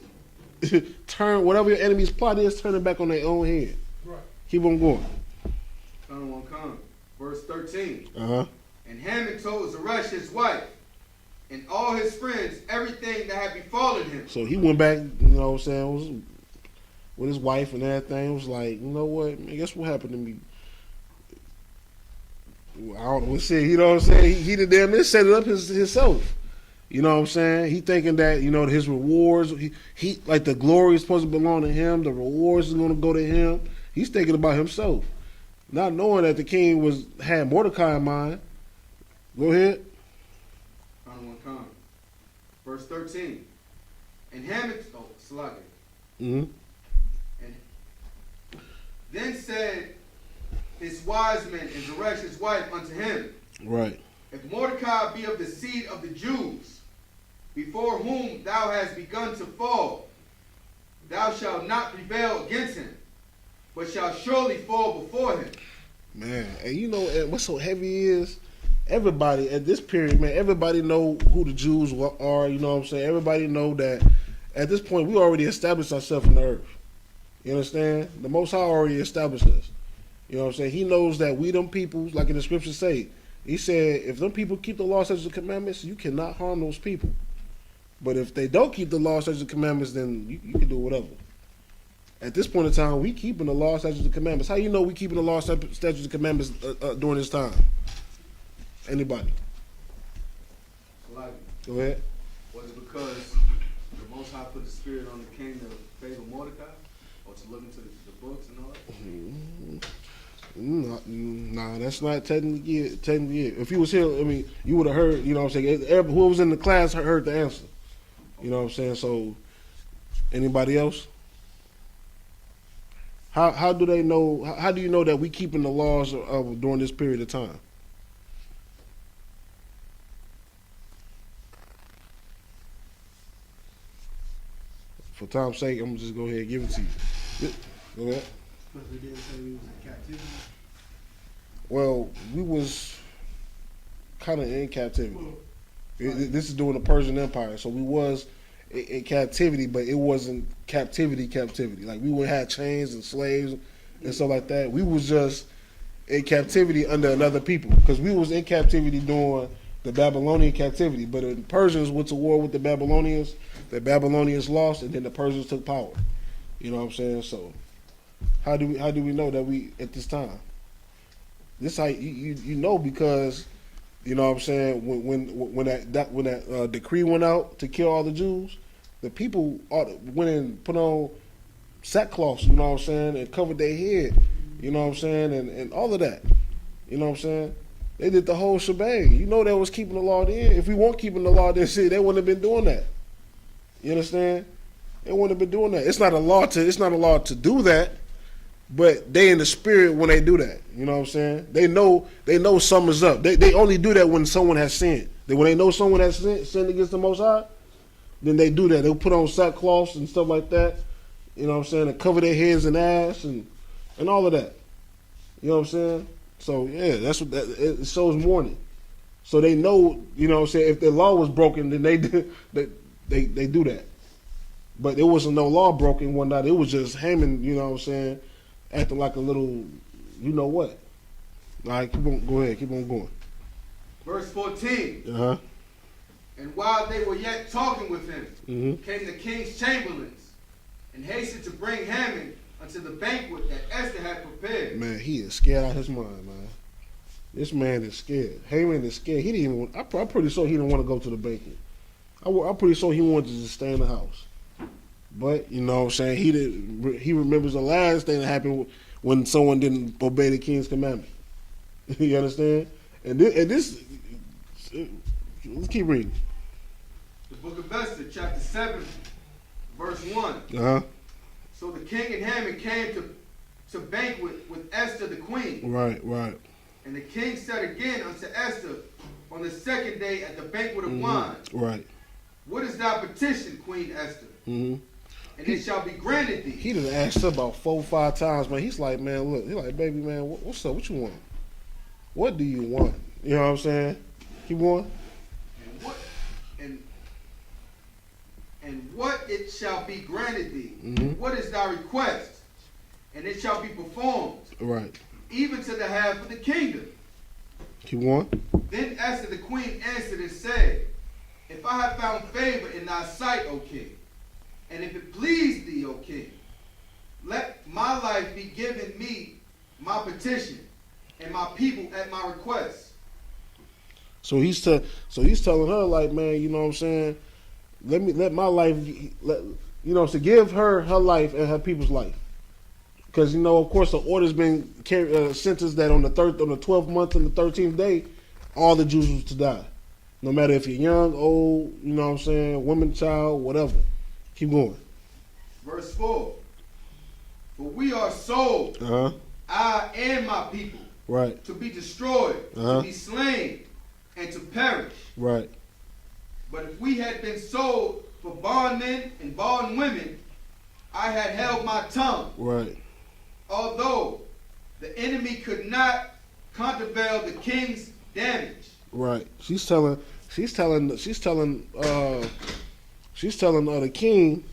turn, whatever your enemy's plot is, turn it back on their own head. Right. Keep on going. Come. Verse 13. And Haman told Zeresh his wife and all his friends everything that had befallen him. So he went back, with his wife and everything. It was like, you know what? Man, guess what happened to me? I don't know what to say. You know what I'm saying? He did damn near set it up himself. You know what I'm saying? He thinking that, his rewards, he like the glory is supposed to belong to him. The rewards is going to go to him. He's thinking about himself. Not knowing that the king had Mordecai in mind. Go ahead. Come. Verse 13. And Haman, Salaki. Mm-hmm. And then said his wise men and Zeresh his wife unto him, Right. if Mordecai be of the seed of the Jews, before whom thou hast begun to fall, thou shalt not prevail against him, but shalt surely fall before him. Man, and what's so heavy is everybody at this period, man, everybody know who the Jews are, you know what I'm saying? Everybody know that at this point we already established ourselves in the earth. You understand? The Most High already established us. You know what I'm saying? He knows that we them people, like in the scriptures say, he said, if them people keep the law, statutes, and commandments, you cannot harm those people. But if they don't keep the law, statutes, and commandments, then you can do whatever. At this point in time, we keeping the law, statutes, and commandments. How you know we keeping the law, statutes, and commandments during this time? Anybody? Like, Go ahead. was it because the Most High put the spirit on the king to favor Mordecai? Or to look into the books and all that? Nah, that's not technically it. If you was here, I mean, you would have heard, you know what I'm saying? Who was in the class heard the answer. You know what I'm saying? So, anybody else? How do they know, how do you know that we keeping the laws during this period of time? For time's sake, I'm going to just go ahead and give it to you. Go ahead. Because we didn't say we was in captivity. Well, we was kind of in captivity. This is during the Persian Empire, so we was in captivity, but it wasn't captivity. Like we would have chains and slaves and stuff like that. We was just in captivity under another people because we was in captivity during the Babylonian captivity. But the Persians went to war with the Babylonians. The Babylonians lost, and then the Persians took power. You know what I'm saying? So how do we know that we at this time? This how you know because you know what I'm saying when that decree went out to kill all the Jews, the people went and put on sackcloth, you know what I'm saying, and covered their head, you know what I'm saying, and all of that, you know what I'm saying. They did the whole shebang. You know they was keeping the law then. If we weren't keeping the law then, shit, they wouldn't have been doing that. You understand? They wouldn't have been doing that. It's not a law to do that. But they in the spirit when they do that. You know what I'm saying? They know something's up. They only do that when someone has sinned. When they know someone has sinned against the Most High, then they do that. They'll put on sackcloths and stuff like that. You know what I'm saying? And cover their heads and ass and all of that. You know what I'm saying? So yeah, that's what it shows mourning. So they know, you know what I'm saying, if the law was broken, then they do that. But there wasn't no law broken one night. It was just Haman, you know what I'm saying, acting like a little, you know what. All right, go ahead, keep on going. Verse 14. Uh-huh. And while they were yet talking with him, Mm-hmm. came the king's chamberlains, and hastened to bring Haman unto the banquet that Esther had prepared. Man, he is scared out of his mind, man. This man is scared. Haman is scared. He didn't even. I'm pretty sure he didn't want to go to the banquet. I'm pretty sure he wanted to just stay in the house. But you know what I'm saying, he remembers the last thing that happened when someone didn't obey the king's commandment. You understand? And this let's keep reading. The book of Esther, chapter 7, verse 1. Uh-huh. So the king and Haman came to banquet with Esther the queen. Right. And the king said again unto Esther on the second day at the banquet of wine, Right. What is thy petition, Queen Esther? Mm-hmm. And it shall be granted thee. He done asked her about 4 or 5 times, man. He's like, man, look. He's like, baby, man, what's up? What you want? What do you want? You know what I'm saying? Keep going. And what it shall be granted thee. Mm-hmm. What is thy request? And it shall be performed. Right. Even to the half of the kingdom. Keep going. Then Esther the queen answered and said, If I have found favor in thy sight, O king, and if it please thee, O king, let my life be given me my petition, and my people at my request. So he's telling her, like, man, you know what I'm saying? Let my life, to give her life and her people's life. Because, you know, of course, the order's been sentenced that on the 12th month and the 13th day, all the Jews was to die. No matter if you're young, old, you know what I'm saying, woman, child, whatever. Keep going. Verse 4. For we are sold, I and my people, right, to be destroyed, to be slain, and to perish. Right. But if we had been sold for bondmen and bondwomen, I had held my tongue. Right. Although the enemy could not countervail the king's damage. Right. She's telling the king.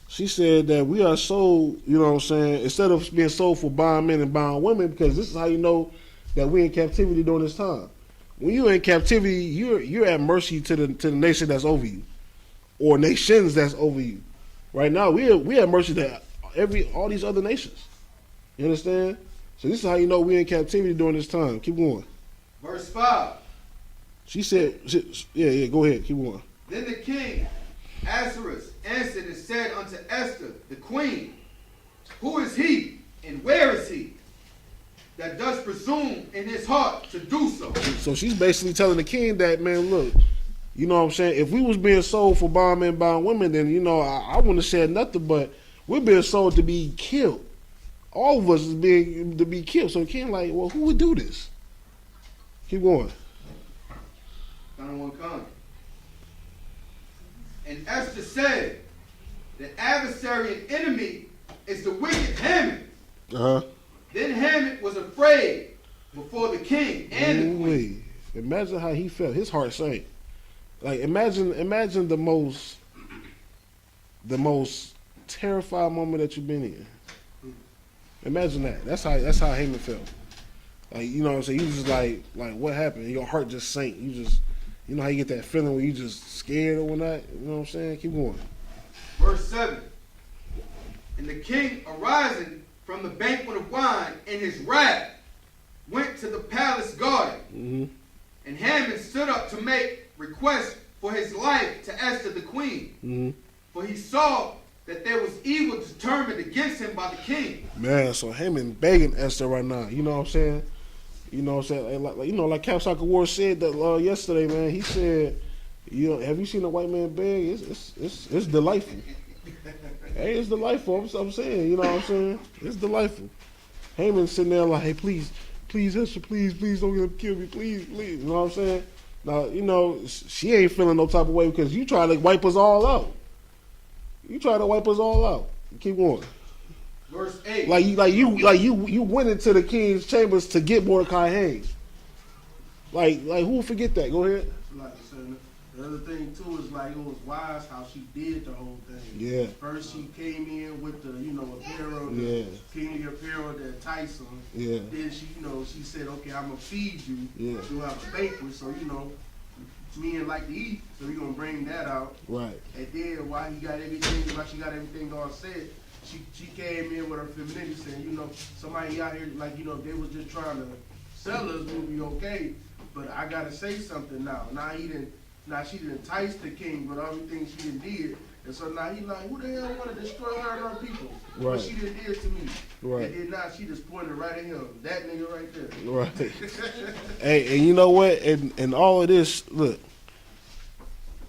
She said that we are sold, you know what I'm saying, instead of being sold for bondmen and bondwomen, because this is how you know that we're in captivity during this time. When you're in captivity, you're at mercy to the nation that's over you. or nations that's over you. Right now, we at mercy to all these other nations. You understand? So this is how you know we in captivity during this time. Keep going. Verse 5. She said, yeah, go ahead. Keep going. Then the king Ahasuerus answered and said unto Esther, the queen, who is he and where is he that does presume in his heart to do so? So she's basically telling the king that, man, look, you know what I'm saying? If we was being sold for bond men, bond women, then, you know, I wouldn't have said nothing, but we're being sold to be killed. All of us is being to be killed. So the king like, well, who would do this? Keep going. And Esther said, the adversary and enemy is the wicked Haman. Uh-huh. Then Haman was afraid before the king and the queen. Imagine how he felt. His heart sank. Like imagine the most terrified moment that you've been in. Imagine that. That's how Haman felt. Like, you know what I'm saying? You just like what happened? Your heart just sank. You know how you get that feeling when you just scared or whatnot? You know what I'm saying? Keep going. Verse 7. And the king arising from the banquet of wine in his wrath went to the palace garden. Mm-hmm. And Haman stood up to make request for his life to Esther the queen. Mm-hmm. For he saw that there was evil determined against him by the king. Man, so Haman begging Esther right now. You know what I'm saying? You know what I'm saying? Like Cap Soccer War said that yesterday, man. He said, have you seen a white man beg? It's delightful. Hey, it's delightful. I'm saying, you know what I'm saying? It's delightful. Haman sitting there like, hey, please, Esther, please don't get him kill me, please. You know what I'm saying? Now, you know, she ain't feeling no type of way because you try to wipe us all out. You try to wipe us all out. Keep going. Verse 8. You went into the king's chambers to get Mordecai hanged. Like who will forget that? Go ahead. Like I said, the other thing too is like it was wise how she did the whole thing. Yeah. First she came in with the apparel, Yeah. kingly apparel to entice him. Yeah. Then she said, okay, I'm gonna feed you. Yeah. You'll have a banquet, so men like to eat, so we're gonna bring that out. Right. And then while she got everything all said, she came in with her femininity saying, somebody out here they was just trying to sell us, we'll be okay. But I gotta say something now. Now she didn't entice the king with everything she did. And so now he like, who the hell wanna destroy her and her people? Right. What she did to me. Right. And then now she just pointed right at him. That nigga right there. Right. Hey, and you know what? And all of this, look,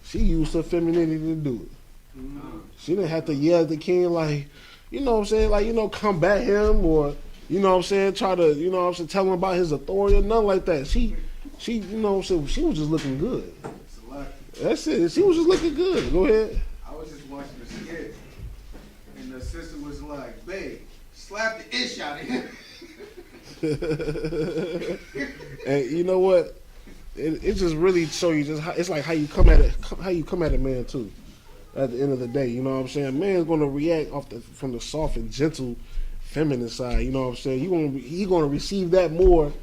she used her femininity to do it. Mm-hmm. She didn't have to yell at the king like, you know what I'm saying, like, combat him or, you know what I'm saying, try to, tell him about his authority or nothing like that. She she was just looking good. That's it. She was just looking good. Go ahead. I was just watching the skit, and the sister was like, babe, slap the ish out of him. And you know what? It just really show you just how, it's like how you come at it, man, too. At the end of the day, you know what I'm saying? Man's gonna react from the soft and gentle, feminine side. You know what I'm saying? He gonna receive that more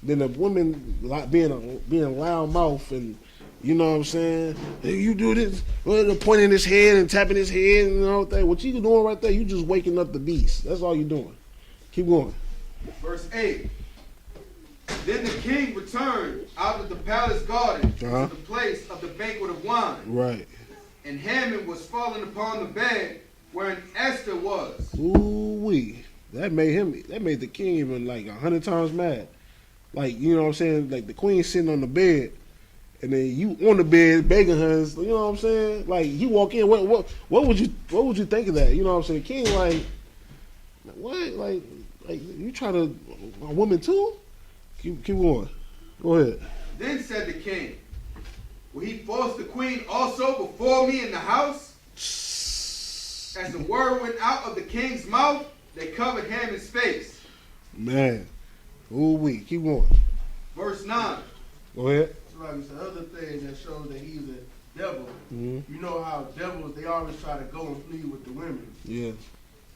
than a woman being loud mouth and, you know what I'm saying? Hey, you do this, pointing his head and tapping his head and all that. What you doing right there? You just waking up the beast. That's all you doing. Keep going. Verse 8. Then the king returned out of the palace garden to the place of the banquet of wine. Right. And Haman was fallen upon the bed wherein Esther was. Ooh-wee. That made the king even like 100 times mad. Like, you know what I'm saying? Like the queen sitting on the bed, and then you on the bed begging her. You know what I'm saying? Like you walk in, what would you think of that? You know what I'm saying? King like, what? Like you try to a woman too? Keep going. Go ahead. Then said the king, will he force the queen also before me in the house? As the word went out of the king's mouth, they covered Haman's face. Man. Ooh-wee. Keep going. Verse 9. Go ahead. So like it's the other thing that shows that he's a devil. Mm-hmm. You know how devils, they always try to go and flee with the women. Yeah.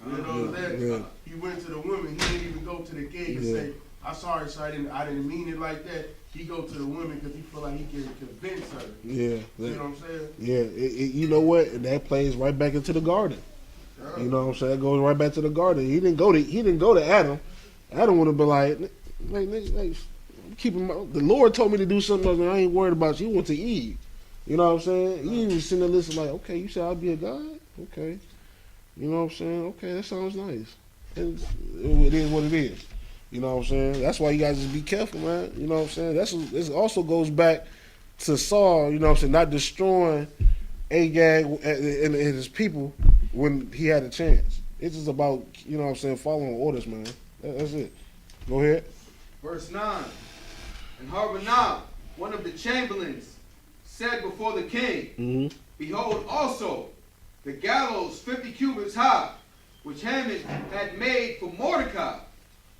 You know that? Yeah. He went to the women. He didn't even go to the king and say, I'm sorry, sir, I didn't mean it like that. He go to the women because he feel like he can convince her. Yeah, You know what I'm saying? yeah. You know what? And that plays right back into the garden. Yeah. You know what I'm saying? That goes right back to the garden. He didn't go to Adam. Adam would have been like keeping the Lord told me to do something else, and I ain't worried about you. He went to Eve. You know what I'm saying? Eve was sitting there listening like, okay, you said I'll be a God? Okay. You know what I'm saying? Okay, that sounds nice. It is what it is. You know what I'm saying? That's why you guys just be careful, man. You know what I'm saying? This also goes back to Saul, you know what I'm saying, not destroying Agag and his people when he had a chance. It's just about, you know what I'm saying, following orders, man. That's it. Go ahead. Verse 9. And Harbonah, one of the chamberlains, said before the king, Mm-hmm. Behold also the gallows 50 cubits high, which Haman had made for Mordecai,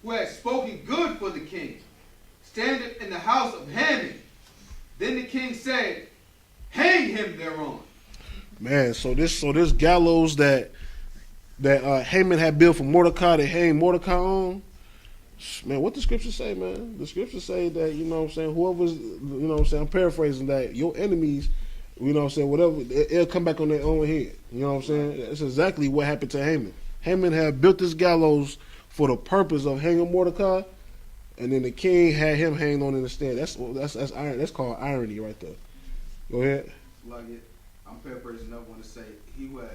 who had spoken good for the king, standeth in the house of Haman. Then the king said, Hang him thereon. Man, so this gallows that Haman had built for Mordecai to hang Mordecai on, man, what the scriptures say, man? The scriptures say that, you know what I'm saying, whoever's, you know what I'm saying, I'm paraphrasing that, your enemies, you know what I'm saying, whatever, it'll come back on their own head. You know what I'm saying? That's exactly what happened to Haman. Haman had built this gallows for the purpose of hanging Mordecai, and then the king had him hanged on in the stand. That's iron. That's called irony right there. Go ahead. Like it, I'm paraphrasing another one to say, he who had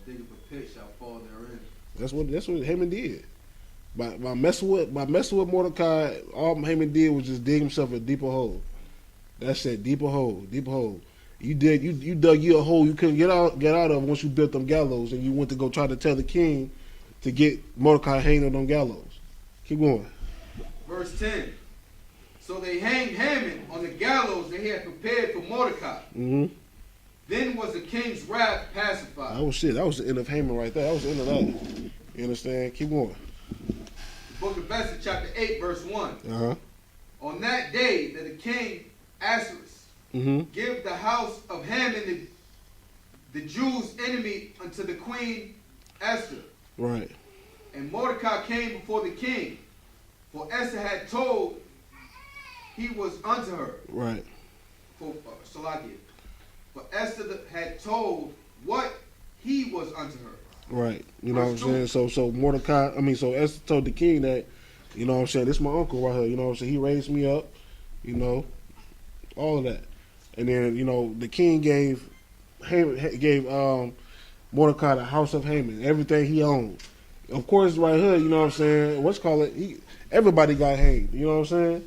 diggeth a pit shall fall therein. That's what Haman did. By messing with Mordecai, all Haman did was just dig himself a deeper hole. That's it, deeper hole. You dug you a hole you couldn't get out of once you built them gallows, and you went to go try to tell the king to get Mordecai hanged on them gallows. Keep going. Verse 10. So they hanged Haman on the gallows they had prepared for Mordecai. Mm-hmm. Then was the king's wrath pacified. That was shit. That was the end of Haman right there. That was the end of that. You understand? Keep going. The book of Esther, chapter 8, verse 1. Uh-huh. On that day that the king Ahasuerus Mm-hmm. give the house of Haman the Jews' enemy unto the queen Esther. Right. And Mordecai came before the king, for Esther had told he was unto her. Right. For Esther had told what he was unto her. Right. You know Verse what I'm 2. saying? So Mordecai, so Esther told the king that, you know what I'm saying, this is my uncle right here. You know what I'm saying? He raised me up, you know, all of that. And then, you know, the king gave Mordecai the house of Haman, everything he owned. Of course, right here, you know what I'm saying, everybody got hanged, you know what I'm saying?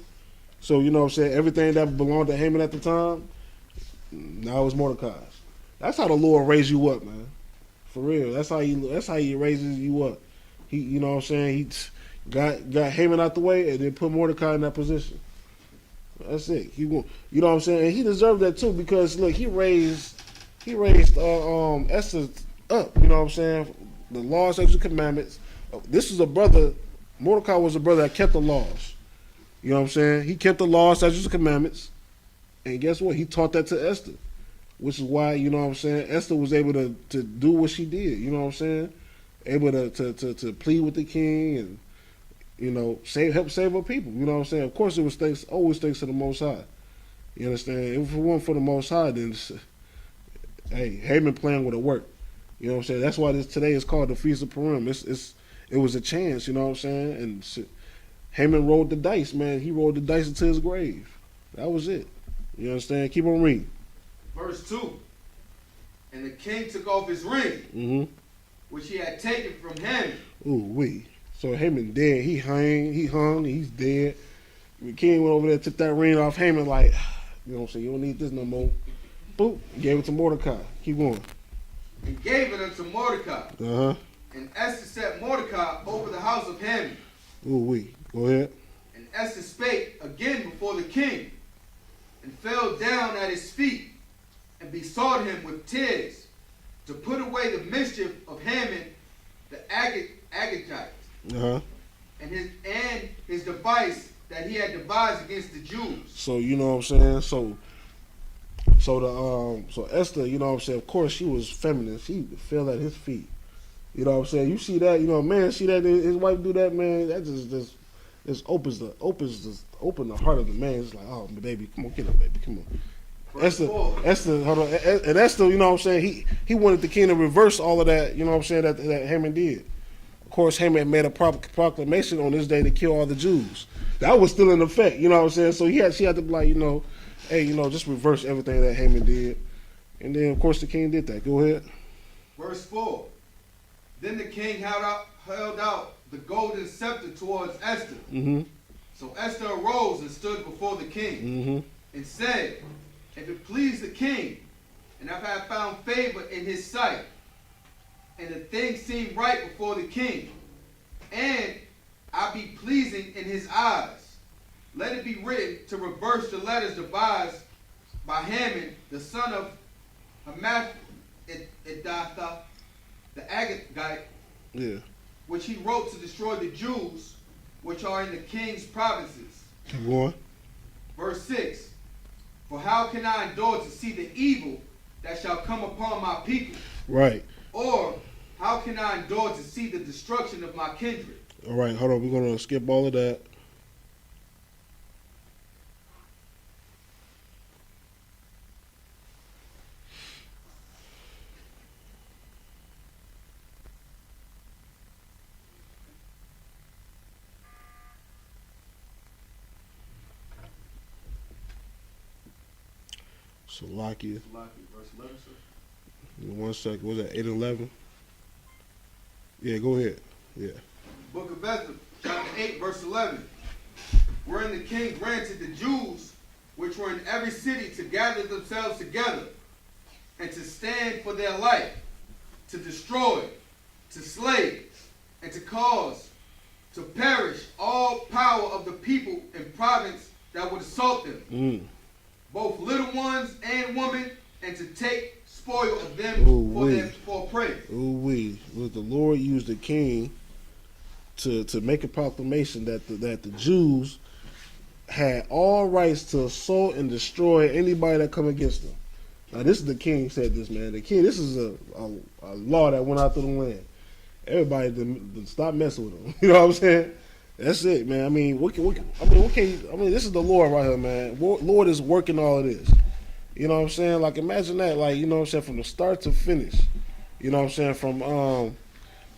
So, you know what I'm saying, everything that belonged to Haman at the time, now it's Mordecai's. That's how the Lord raised you up, man. For real. That's how he raises you up. He, you know what I'm saying, he got Haman out the way and then put Mordecai in that position. That's it. You know what I'm saying? And he deserved that too, because look, he raised Esther up. You know what I'm saying? The laws, statutes, and commandments. This is a brother. Mordecai was a brother that kept the laws. You know what I'm saying? He kept the laws, statutes, and commandments. And guess what? He taught that to Esther, which is why, you know what I'm saying, Esther was able to do what she did. You know what I'm saying? Able to plead with the king and, you know, help save her people. You know what I'm saying? Of course, it was always thanks to the Most High. You understand? If it weren't for the Most High, then, hey, Haman plan would have worked. You know what I'm saying? That's why today is called the Feast of Purim. It was a chance, you know what I'm saying? And Haman rolled the dice, man. He rolled the dice into his grave. That was it. You understand? Keep on reading. Verse 2. And the king took off his ring, Mm-hmm. which he had taken from Haman. Ooh-wee. So Haman dead. He hung, he's dead. The king went over there, took that ring off Haman like, you know what I'm saying, you don't need this no more. Boop, gave it to Mordecai. Keep going. And gave it unto Mordecai. Uh-huh. And Esther set Mordecai over the house of Haman. Ooh-wee. Go ahead. And Esther spake again before the king, and fell down at his feet, and besought him with tears to put away the mischief of Haman the Agagite, Uh-huh. and his device that he had devised against the Jews. So you know what I'm saying? So Esther, you know what I'm saying, of course she was feminine. She fell at his feet. You know what I'm saying? You see that, you know, man, see that his wife do that, man, that This open the heart of the man. It's like, oh baby, come on, get up, baby, come on. Esther, hold on, and Esther, you know what I'm saying? He wanted the king to reverse all of that, you know what I'm saying, that Haman did. Of course, Haman made a proclamation on this day to kill all the Jews. That was still in effect, you know what I'm saying? So she had to be like, hey, just reverse everything that Haman did. And then, of course, the king did that. Go ahead. Verse 4. Then the king held out the golden scepter towards Esther. Mm-hmm. So Esther arose and stood before the king and said, if it please the king, and if I have found favor in his sight, and the thing seem right before the king, and I be pleasing in his eyes, let it be written to reverse the letters devised by Haman, the son of Hamath Edatha, the Agagite, which he wrote to destroy the Jews which are in the king's provinces. Keep going. Verse 6. For how can I endure to see the evil that shall come upon my people? Right. Or how can I endure to see the destruction of my kindred? All right, hold on. We're going to skip all of that. Salakia. Verse 11, sir. 1 second. Was that 8 and 11? Yeah, go ahead. Yeah. Book of Ezra, chapter 8, verse 11. Wherein the king granted the Jews which were in every city to gather themselves together and to stand for their life, to destroy, to slay, and to cause to perish all power of the people and province that would assault them, both little ones and women, and to take spoil of them for prey. Look, the Lord used the king to make a proclamation that the Jews had all rights to assault and destroy anybody that come against them. Now, this is the king said this, man. The king, this is a law that went out through the land. Everybody stop messing with them. You know what I'm saying? That's it, man. I mean, this is the Lord right here, man. Lord is working all of this. You know what I'm saying? Like, imagine that, like, you know what I'm saying, from the start to finish. You know what I'm saying?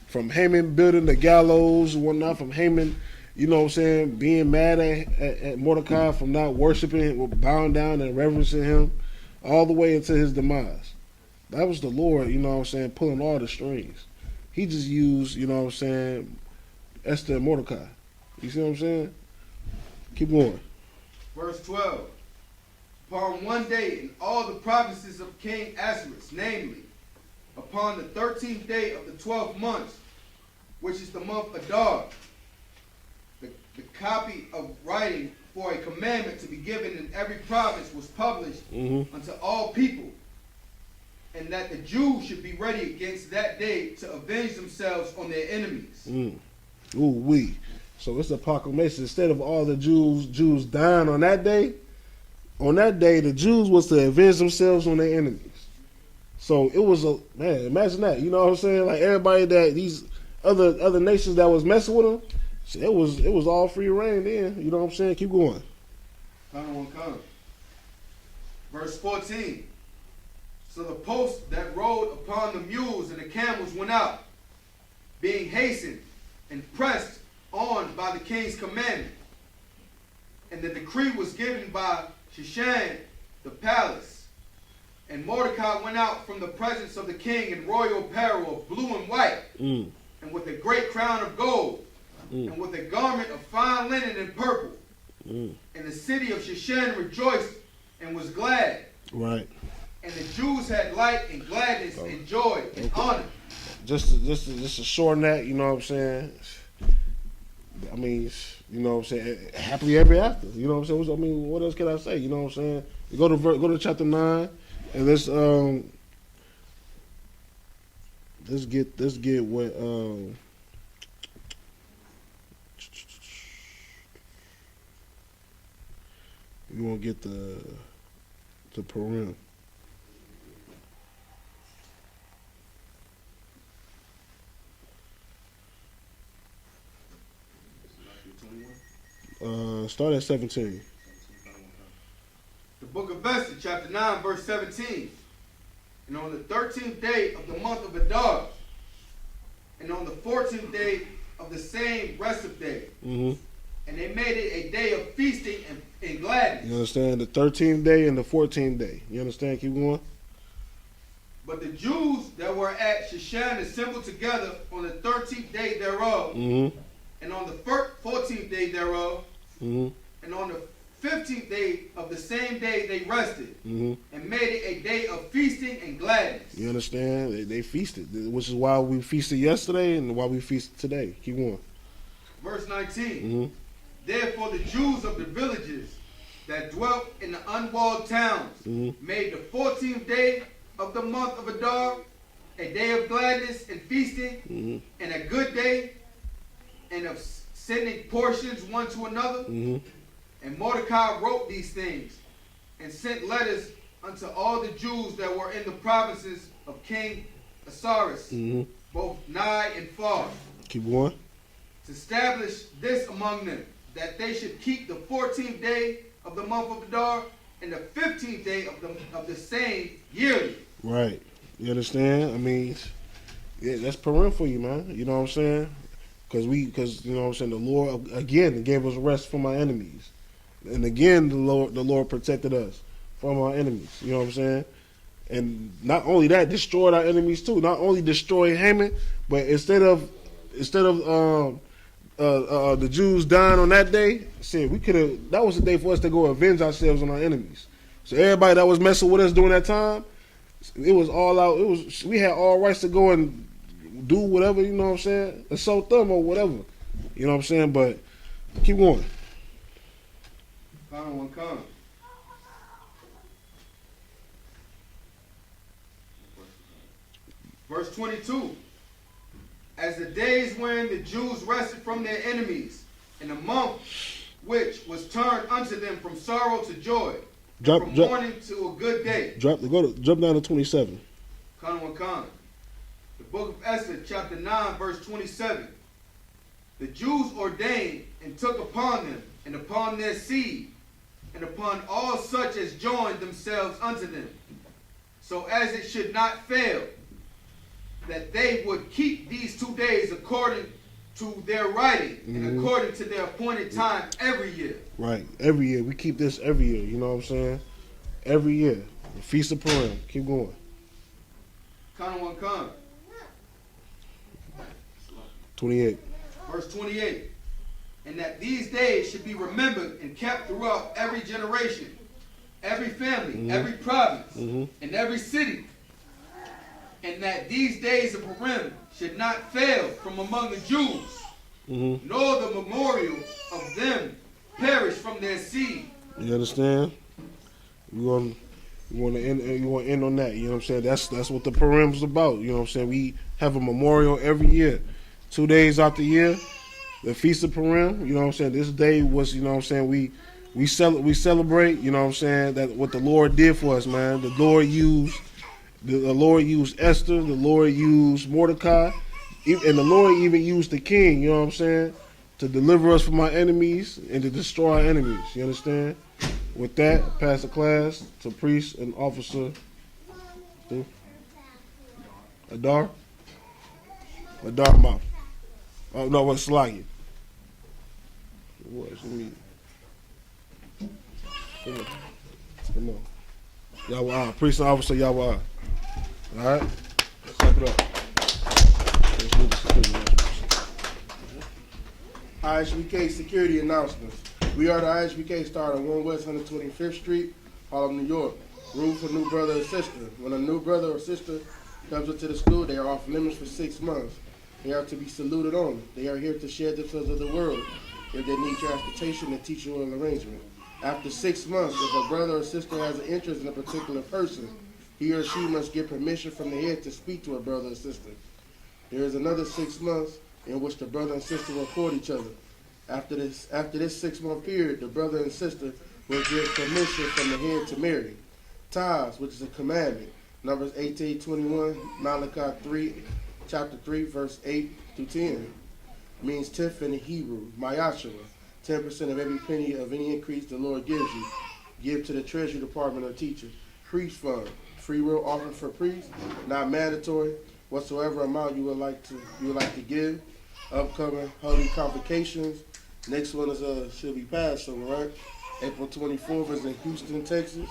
From Haman building the gallows and whatnot, from Haman, you know what I'm saying, being mad at Mordecai from not worshiping him, bowing down and reverencing him, all the way into his demise. That was the Lord, you know what I'm saying, pulling all the strings. He just used, you know what I'm saying, Esther and Mordecai. You see what I'm saying? Keep going. Verse 12. Upon one day in all the provinces of King Ahasuerus, namely, upon the 13th day of the 12th month, which is the month Adar, the copy of writing for a commandment to be given in every province was published unto all people, and that the Jews should be ready against that day to avenge themselves on their enemies. So it's a proclamation. Instead of all the Jews dying on that day, the Jews was to avenge themselves on their enemies. So it was man, imagine that. You know what I'm saying? Like, everybody that these other nations that was messing with them, it was all free reign then. You know what I'm saying? Keep going. Come. Verse 14. So the posts that rode upon the mules and the camels went out, being hastened and pressed on by the king's commandment. And the decree was given by Shushan, the palace. And Mordecai went out from the presence of the king in royal apparel of blue and white, and with a great crown of gold, and with a garment of fine linen and purple. And the city of Shushan rejoiced and was glad. Right. And the Jews had light and gladness and joy and honor. Just to shorten that, you know what I'm saying? I mean, you know what I'm saying? Happily ever after. You know what I'm saying? I mean, what else can I say? You know what I'm saying? You go to chapter 9, and let's get what you want to get the Purim. Start at 17. The book of Esther, chapter 9, verse 17. And on the 13th day of the month of Adar, and on the 14th day of the same rest day, Mm-hmm. and they made it a day of feasting and gladness. You understand? The 13th day and the 14th day. You understand? Keep going. But the Jews that were at Shushan assembled together on the 13th day thereof, Mm-hmm. and on the 14th day thereof, Mm-hmm. and on the 15th day of the same day they rested, Mm-hmm. and made it a day of feasting and gladness. You understand? They feasted, which is why we feasted yesterday and why we feasted today. Keep going. Verse 19. Mm-hmm. Therefore the Jews of the villages that dwelt in the unwalled towns Mm-hmm. made the 14th day of the month of Adar a day of gladness and feasting, Mm-hmm. and a good day, and of sending portions one to another. Mm-hmm. And Mordecai wrote these things, and sent letters unto all the Jews that were in the provinces of King Ahasuerus, Mm-hmm. both nigh and far, Keep going. to establish this among them, that they should keep the 14th day of the month of Adar, and the 15th day of the same yearly. Right. You understand? I mean, yeah, that's Purim for you, man. You know what I'm saying? Because you know what I'm saying. The Lord again gave us rest from our enemies, and again the Lord protected us from our enemies. You know what I'm saying? And not only that, destroyed our enemies too. Not only destroyed Haman, but instead of the Jews dying on that day, shit, we could have. That was the day for us to go avenge ourselves on our enemies. So everybody that was messing with us during that time, it was all out. We had all rights to go and do whatever, you know what I'm saying, assault them or whatever, you know what I'm saying. But keep going. Come. Verse 22. As the days when the Jews rested from their enemies, in a month which was turned unto them from sorrow to joy, from mourning to a good day. Jump down to 27. Khan. The book of Esther, chapter 9, verse 27. The Jews ordained and took upon them, and upon their seed, and upon all such as joined themselves unto them, so as it should not fail, that they would keep these 2 days according to their writing, and according to their appointed time every year. Right, every year. We keep this every year, you know what I'm saying? Every year. The Feast of Purim. Keep going. Khan. 28. Verse 28. And that these days should be remembered and kept throughout every generation, every family, every province, and every city. And that these days of Purim should not fail from among the Jews, nor the memorial of them perish from their seed. You understand? You want to end on that. You know what I'm saying? That's what the Purim's about. You know what I'm saying? We have a memorial every year, 2 days out the year, the Feast of Purim. You know what I'm saying? This day was, you know what I'm saying? We celebrate. You know what I'm saying? That what the Lord did for us, man. The Lord used Esther. The Lord used Mordecai, and the Lord even used the king. You know what I'm saying? To deliver us from our enemies and to destroy our enemies. You understand? With that, I pass the class to priest and officer. Adar Mouth. Oh no, what's Slaggy? What? Come on. Yahweh, priest and officer Yahweh. All right, let's clap it up. Let's do the security. I.S.U.P.K security announcements. We are the I.S.U.P.K start on 1 West 125th Street, Harlem, New York. Room for new brother or sister. When a new brother or sister comes into the school, they are off limits for 6 months. They are to be saluted only. They are here to share themselves with the world. If they need transportation and teaching arrangement. After 6 months, if a brother or sister has an interest in a particular person, he or she must get permission from the head to speak to a brother or sister. There is another 6 months in which the brother and sister will court each other. After this 6-month period, the brother and sister will get permission from the head to marry. Tithes, which is a commandment. Numbers 18:21, Malachi 3, chapter 3, verse 8 through 10. Means tenth in the Hebrew, Mayashua. 10% of every penny of any increase the Lord gives you. Give to the Treasury Department or teacher. Priest fund. Free will offering for priests, not mandatory. Whatsoever amount you would like to give. Upcoming holy convocations. Next one is should be Passover, right? April 24th is in Houston, Texas.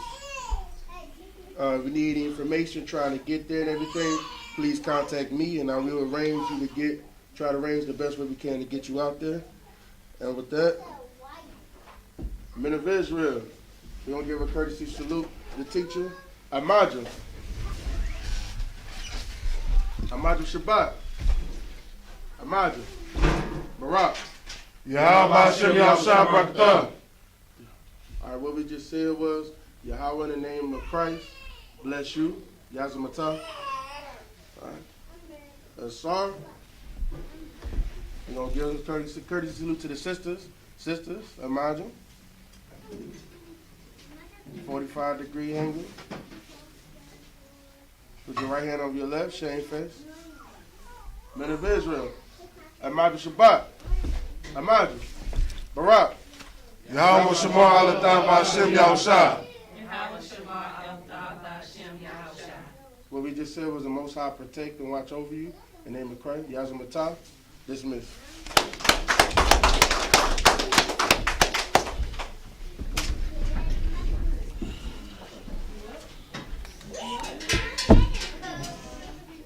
If you need any information trying to get there and everything, please contact me and I will arrange you to try to arrange the best way we can to get you out there. And with that, men of Israel, we're going to give a courtesy salute to the teacher, Ahmadu Shabbat, Ahmadu, Barak. Yahanna. All right, what we just said was, Yahweh in the name of Christ, bless you, Yazamata. All right. Sar, we're going to give a courtesy salute to the sisters, imagine. 45-degree angle. Put your right hand over your left, shame face. Men of Israel, Ahmadu Shabbat, Ahmadu, Barak. Yahweh Shema Alatam Hashem Yahushua. What we just said was the Most High protect and watch over you. In the name of Christ, Yazamata, dismissed.